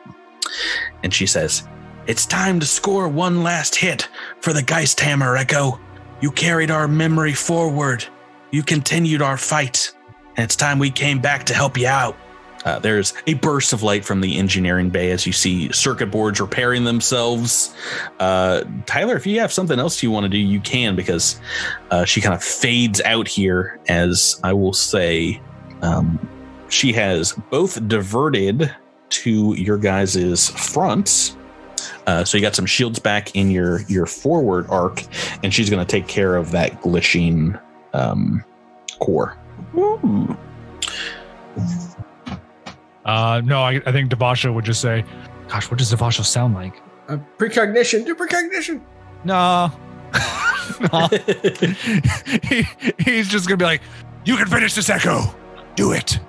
And she says, "It's time to score one last hit for the Geisthammer, Echo. You carried our memory forward. You continued our fight. And it's time we came back to help you out." There's a burst of light from the engineering bay as you see circuit boards repairing themselves. Tyler, if you have something else you want to do, you can, because she kind of fades out here, as I will say she has both diverted to your guys' front. So you got some shields back in your forward arc, and she's going to take care of that glitching core. Ooh. No, I think Devasho would just say, "Gosh, what does Devasho sound like?" Precognition. Do precognition. No. No. He's just gonna be like, "You can finish this, Echo. Do it."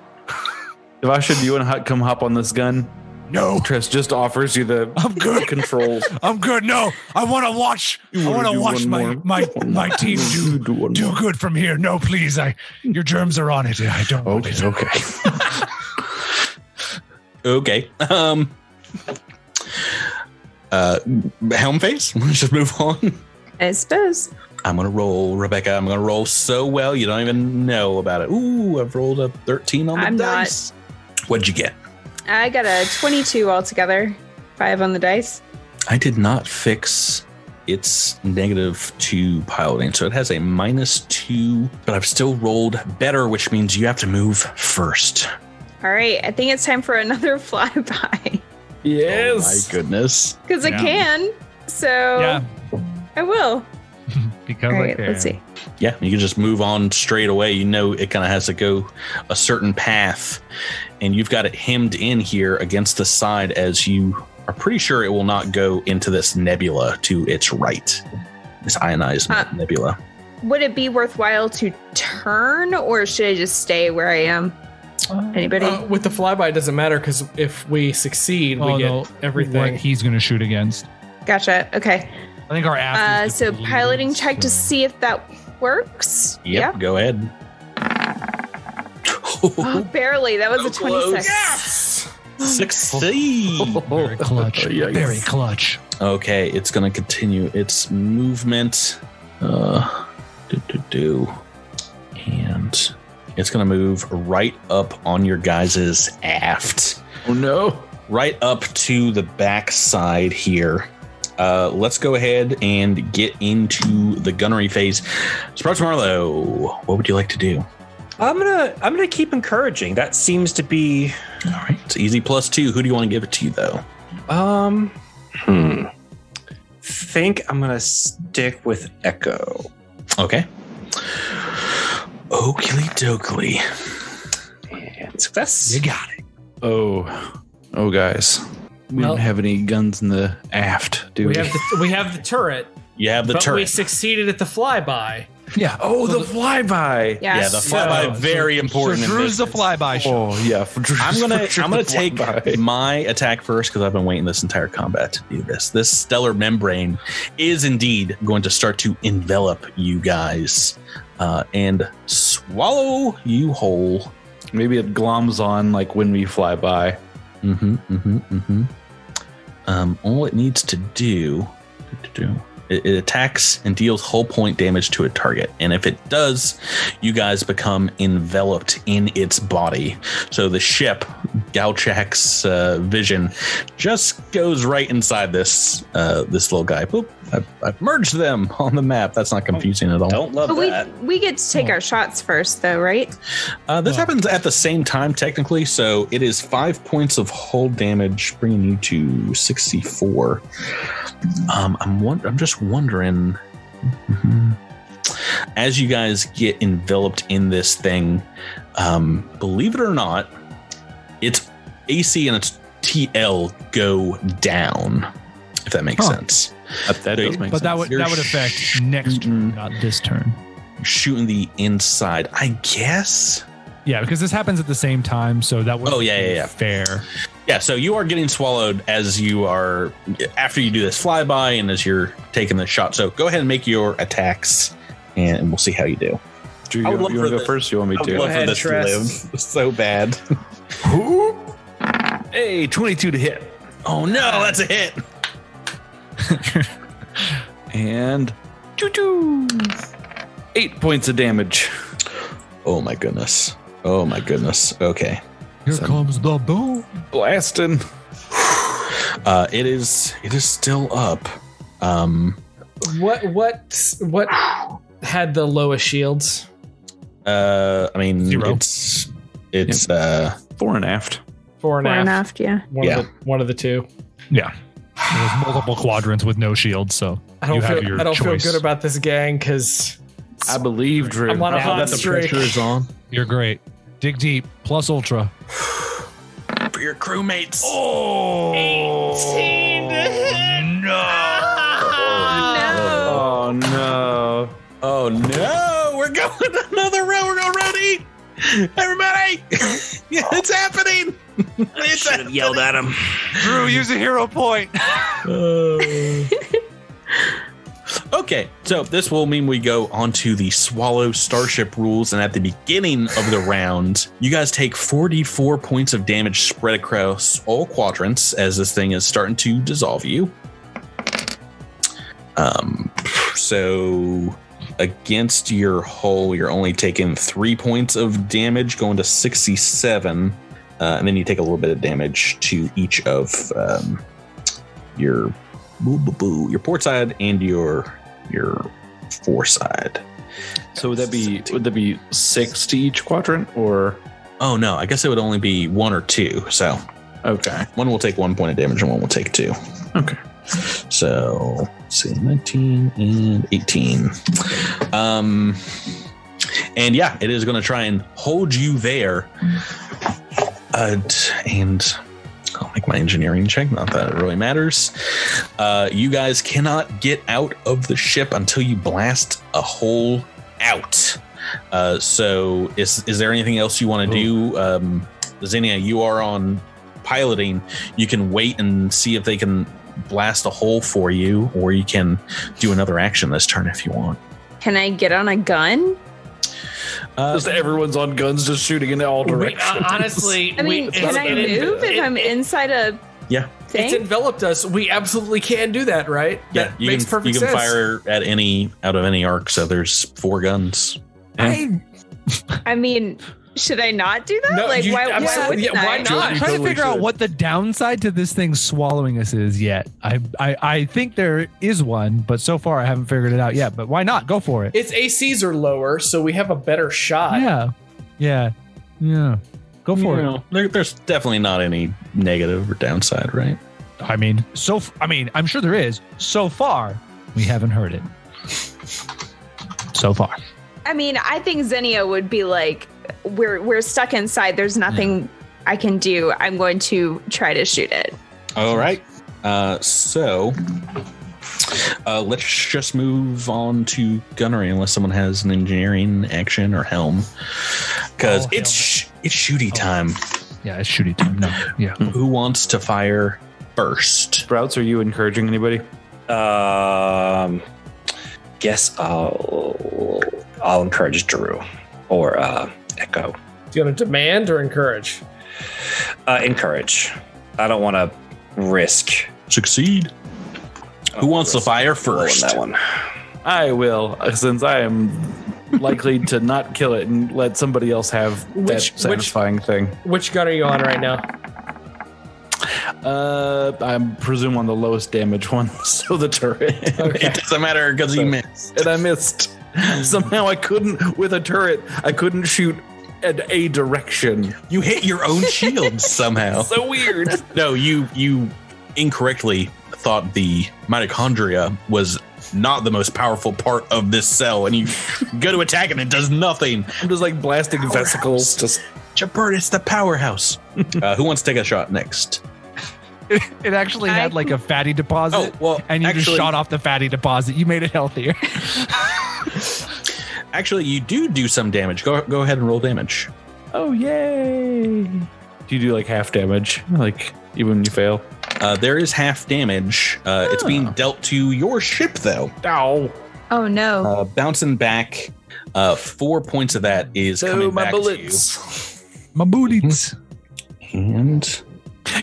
Devasho, do you want to come hop on this gun? No. Tress just offers you the I'm good. controls. I'm good. No, I want to watch. I want to watch my team do good from here. No, please. Your germs are on it. I don't want it. Okay. Okay. Helm face? Let's just move on. I suppose. I'm going to roll, Rebecca. I'm going to roll so well you don't even know about it. Ooh, I've rolled a 13 on the dice. What'd you get? I got a 22 altogether. 5 on the dice. I did not fix its -2 piloting, so it has a -2, but I've still rolled better, which means you have to move first. All right, I think it's time for another flyby. Yes. Oh my goodness. Because I can. So I will. Because all right, let's see. Yeah, you can just move on straight away. You know it kind of has to go a certain path, and you've got it hemmed in here against the side, as you are pretty sure it will not go into this nebula to its right, this ionized nebula. Would it be worthwhile to turn, or should I just stay where I am? Anybody? With the flyby, it doesn't matter, because if we succeed, we get everything. What he's going to shoot against. Gotcha. Okay. I think our app. So piloting check to see if that works. Yep. Go ahead. Oh, barely. That was a 26. Yes! Succeed. Very clutch. Very clutch. Okay, it's going to continue its movement. And it's going to move right up on your guys' aft. Oh, no. Right up to the back side here. Let's go ahead and get into the gunnery phase. Sprouts Marlowe, what would you like to do? I'm gonna keep encouraging. That seems to be all right. It's easy +2. Who do you want to give it to, though? Think I'm gonna stick with Echo. Okay. Oakley dokley. And success. You got it. Oh, guys. We don't have any guns in the aft, do we? We have the turret. You have the but turret. We succeeded at the flyby. Yeah. Oh, the flyby. Yes. Yeah, the flyby very important. So Drew's the flyby show. Oh yeah. I'm gonna take my attack first because I've been waiting this entire combat to do this. This stellar membrane is indeed going to start to envelop you guys and swallow you whole. Maybe it gloms on like when we fly by. All it needs to do, it attacks and deals hull point damage to a target. And if it does, you guys become enveloped in its body. So the ship, Galchak's vision, just goes right inside this little guy. Boop. I've merged them on the map. That's not confusing at all. Don't love that. We get to take our shots first, though, right? This happens at the same time, technically. So it is 5 points of hull damage, bringing you to 64. I'm just wondering, as you guys get enveloped in this thing, believe it or not, its AC and its TL go down, if that makes sense. That does make sense. But that would affect next turn, not this turn. Shooting the inside, I guess. Yeah, because this happens at the same time, so that would be fair. Yeah, so you are getting swallowed as you are, after you do this flyby and as you're taking the shot. So go ahead and make your attacks, and we'll see how you do. Drew, you want to go first? You want me to? I would love for this to live so bad. Hey, 22 to hit. Oh no, that's a hit. And 8 points of damage. Oh my goodness. Okay. Here comes the boom. Blasting. It is still up. What had the lowest shields? I mean, 0. it's Fore and aft. Fore and aft, yeah. One of the two. Yeah. There's multiple quadrants with no shield, so I don't feel good about this gang because I believe, Drew. I'm on a hot that the streak. pressure is on. You're great. Dig deep, plus ultra. For your crewmates. Oh, 18 to hit. Oh no. Oh no, we're going another round. We're going round 8. Everybody, it's happening. I should have yelled at him. Drew, use a hero point. Okay, so this will mean we go on to the Swallow Starship rules, and at the beginning of the round, you guys take 44 points of damage spread across all quadrants as this thing is starting to dissolve you. So against your hull, you're only taking 3 points of damage, going to 67, and then you take a little bit of damage to each of your port side and your fore side. So would that be 6 to each quadrant, or? Oh no, I guess it would only be 1 or 2. So okay, one will take 1 point of damage and one will take 2. Okay. So let's see, 19 and 18. And yeah, it is going to try and hold you there. And I'll make my engineering check. Not that it really matters. You guys cannot get out of the ship until you blast a hole out. So is there anything else you want to do? Xenia, you are on piloting. You can wait and see if they can blast a hole for you, or you can do another action this turn if you want. Can I get on a gun? Just everyone's on guns, just shooting in all directions. Honestly, I mean, can I move if I'm inside a thing? It's enveloped us. We absolutely can do that, right? Yeah, that makes perfect sense. You can fire at out of any arc, so there's 4 guns. I mean, should I not do that? No, why I'm not? trying to figure out what the downside to this thing swallowing us is yet. I think there is one, but so far I haven't figured it out yet. But why not? Go for it. Its ACs are lower, so we have a better shot. Yeah. Go for it. There's definitely not any negative or downside, right? I mean, I'm sure there is. So far, we haven't heard it. So far. I mean, I think Xenia would be like, we're stuck inside. There's nothing I can do. I'm going to try to shoot it. All right. So let's just move on to gunnery, unless someone has an engineering action or helm, because it's shooty time. Yeah, it's shooty time. No, yeah. Who wants to fire first? Sprouts, are you encouraging anybody? Guess I'll encourage Drew or Echo. Do you want to demand or encourage? Encourage. I don't want to risk. Succeed. Who wants to fire first? That one. I will, since I am likely to not kill it and let somebody else have that satisfying thing. Which gun are you on right now? I presume on the lowest damage one, so the turret. Okay. It doesn't matter because you missed. And I missed. Somehow I couldn't, with a turret, I couldn't shoot at a direction. You hit your own shield somehow. So weird. No, you incorrectly thought the mitochondria was not the most powerful part of this cell, and you go to attack and it does nothing. I'm just like blasting vesicles. Just Jabert, it's the powerhouse. Who wants to take a shot next? It actually had like a fatty deposit, and you just shot off the fatty deposit. You made it healthier. Actually, you do some damage. Go ahead and roll damage. Oh, yay. Do you do like half damage, like even when you fail? There is half damage. It's being dealt to your ship, though. Ow. Oh, no. Bouncing back, 4 points of that is coming back bullets. to you. My booties. And...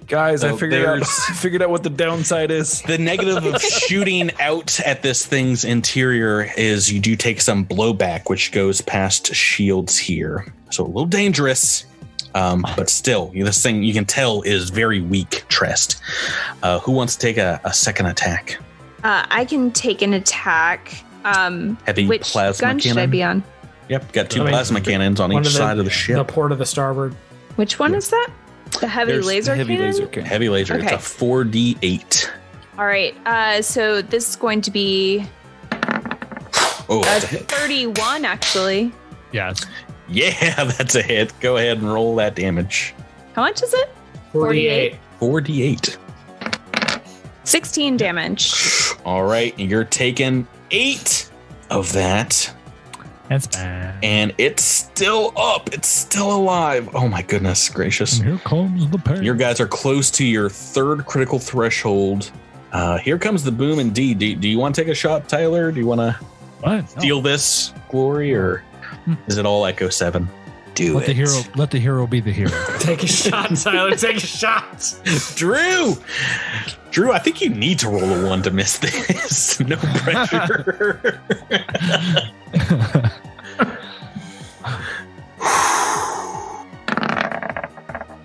Guys, I figured out what the downside is. The negative of shooting out at this thing's interior is you do take some blowback, which goes past shields here. So a little dangerous, but still, this thing you can tell is very weak Trest. Who wants to take a second attack? I can take an attack. Heavy which plasma gun cannon. should I be on? Yep, got two plasma cannons on each side of the ship. The port of the starboard. Which one is that? The heavy laser cannon? Heavy laser. Okay. It's a 4d8. All right. So this is going to be a 31, actually. Yes. Yeah, that's a hit. Go ahead and roll that damage. How much is it? 48. 4d8. 16 damage. All right. You're taking 8 of that. That's bad. And it's still up. It's still alive. Oh my goodness gracious. And here comes the pain. Your guys are close to your third critical threshold. Here comes the boom indeed. Do you want to take a shot, Tyler? Do you want to steal this glory, or is it all Echo 7? Let the hero be the hero. Take a shot, Tyler. Take a shot. Drew, I think you need to roll a 1 to miss this. No pressure.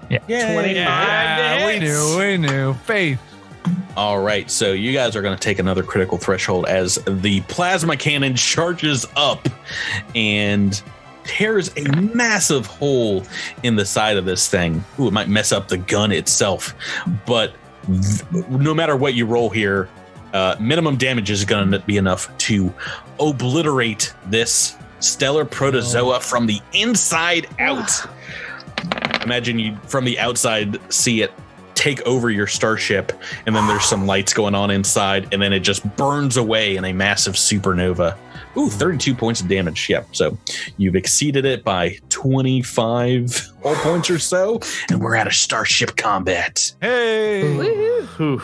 Yeah. 25 Yeah, we knew. Faith. All right, so you guys are going to take another critical threshold as the plasma cannon charges up and tears a massive hole in the side of this thing. Ooh, it might mess up the gun itself, but no matter what you roll here, minimum damage is going to be enough to obliterate this stellar protozoa from the inside out. Imagine you from the outside see it take over your starship, and then there's some lights going on inside, and then it just burns away in a massive supernova. Ooh, 32 points of damage. Yep. So you've exceeded it by 25 hull points or so, and we're out of starship combat. Hey. Woohoo.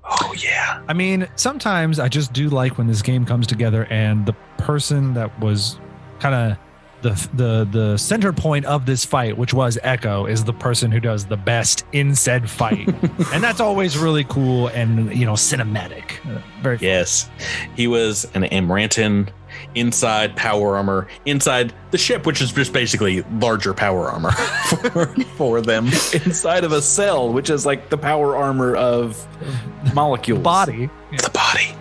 Oh, yeah. I mean, sometimes I just do like when this game comes together and the person that was kind of the center point of this fight, which was Echo, is the person who does the best in said fight. And that's always really cool and, cinematic. Very fun. Yes. He was an Amarantan inside power armor inside the ship, which is just basically larger power armor for them. Inside of a cell, which is like the power armor of molecules. Body. The body.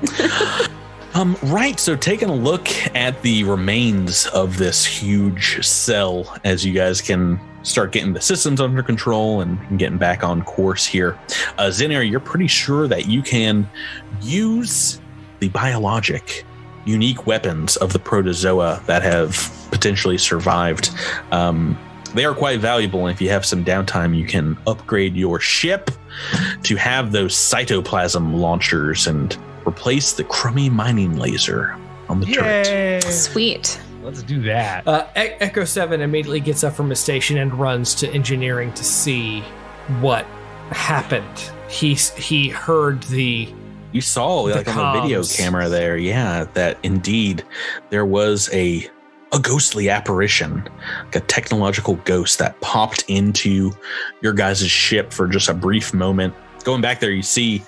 Right, so taking a look at the remains of this huge cell as you guys can start getting the systems under control and getting back on course here. Zinir, you're pretty sure that you can use the biologic unique weapons of the protozoa that have potentially survived. They are quite valuable, and if you have some downtime, you can upgrade your ship to have those cytoplasm launchers and replace the crummy mining laser on the turret. Sweet. Let's do that. Echo 7 immediately gets up from his station and runs to engineering to see what happened. He heard the... You saw, like on the video camera there, yeah, that indeed there was a a ghostly apparition, like a technological ghost that popped into your guys' ship for just a brief moment. Going back there, you see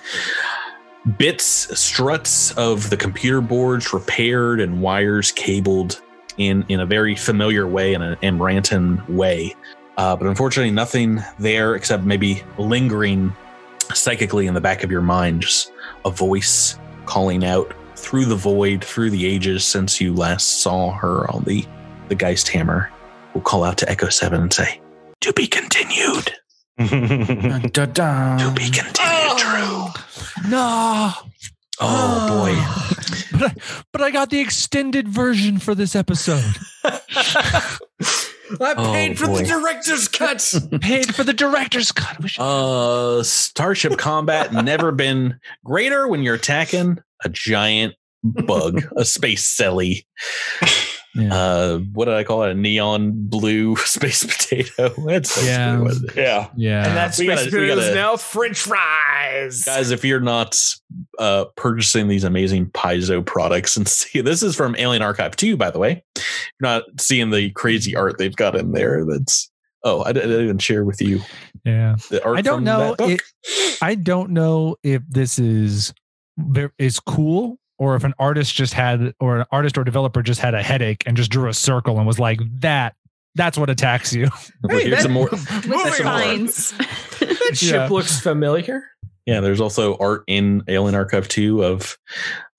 struts of the computer boards repaired and wires cabled in a very familiar way, in an Ranton way. But unfortunately, nothing there except maybe lingering psychically in the back of your mind, just a voice calling out through the void, through the ages since you last saw her on the Geist Hammer. Will call out to Echo 7 and say, "To be continued." To be continued, Drew. No. Oh boy. But I got the extended version for this episode. I paid for the director's cut. Paid for the director's cut. Starship combat never been greater when you're attacking a giant bug, a space celly. Yeah. What did I call it? A neon blue space potato. That's yeah. Yeah. And that space potato is now French fries. Guys, if you're not purchasing these amazing Paizo products, and see, this is from Alien Archive 2, by the way. You're not seeing the crazy art they've got in there. That's I didn't even share with you. Yeah. The art I don't know. I don't know if this is cool, or if an artist or developer just had a headache and just drew a circle and was like, that's what attacks you. Hey, here's some more. That ship looks familiar. Yeah, there's also art in Alien Archive 2 of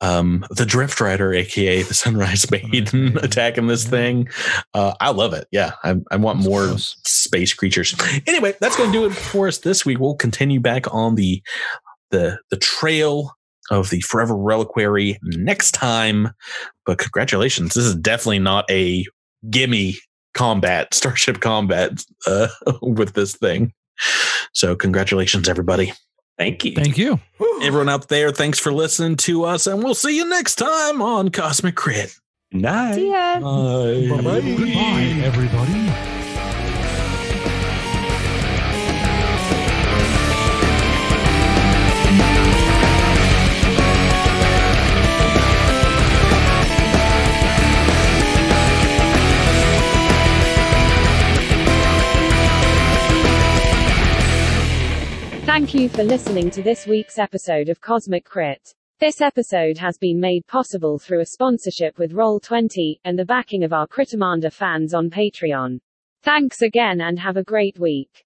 the Drift Rider, aka the Sunrise Maiden, attacking this thing. I love it. Yeah, I want more space creatures. Anyway, that's going to do it for us this week. We'll continue back on the trail of the Forever Reliquary next time. But congratulations. This is definitely not a gimme starship combat with this thing. So congratulations, everybody. Thank you. Thank you. Everyone out there, thanks for listening to us, and we'll see you next time on Cosmic Crit. Night. See ya. Bye. Bye-bye. Goodbye, everybody. Thank you for listening to this week's episode of Cosmic Crit. This episode has been made possible through a sponsorship with Roll20 and the backing of our Critamander fans on Patreon. Thanks again and have a great week.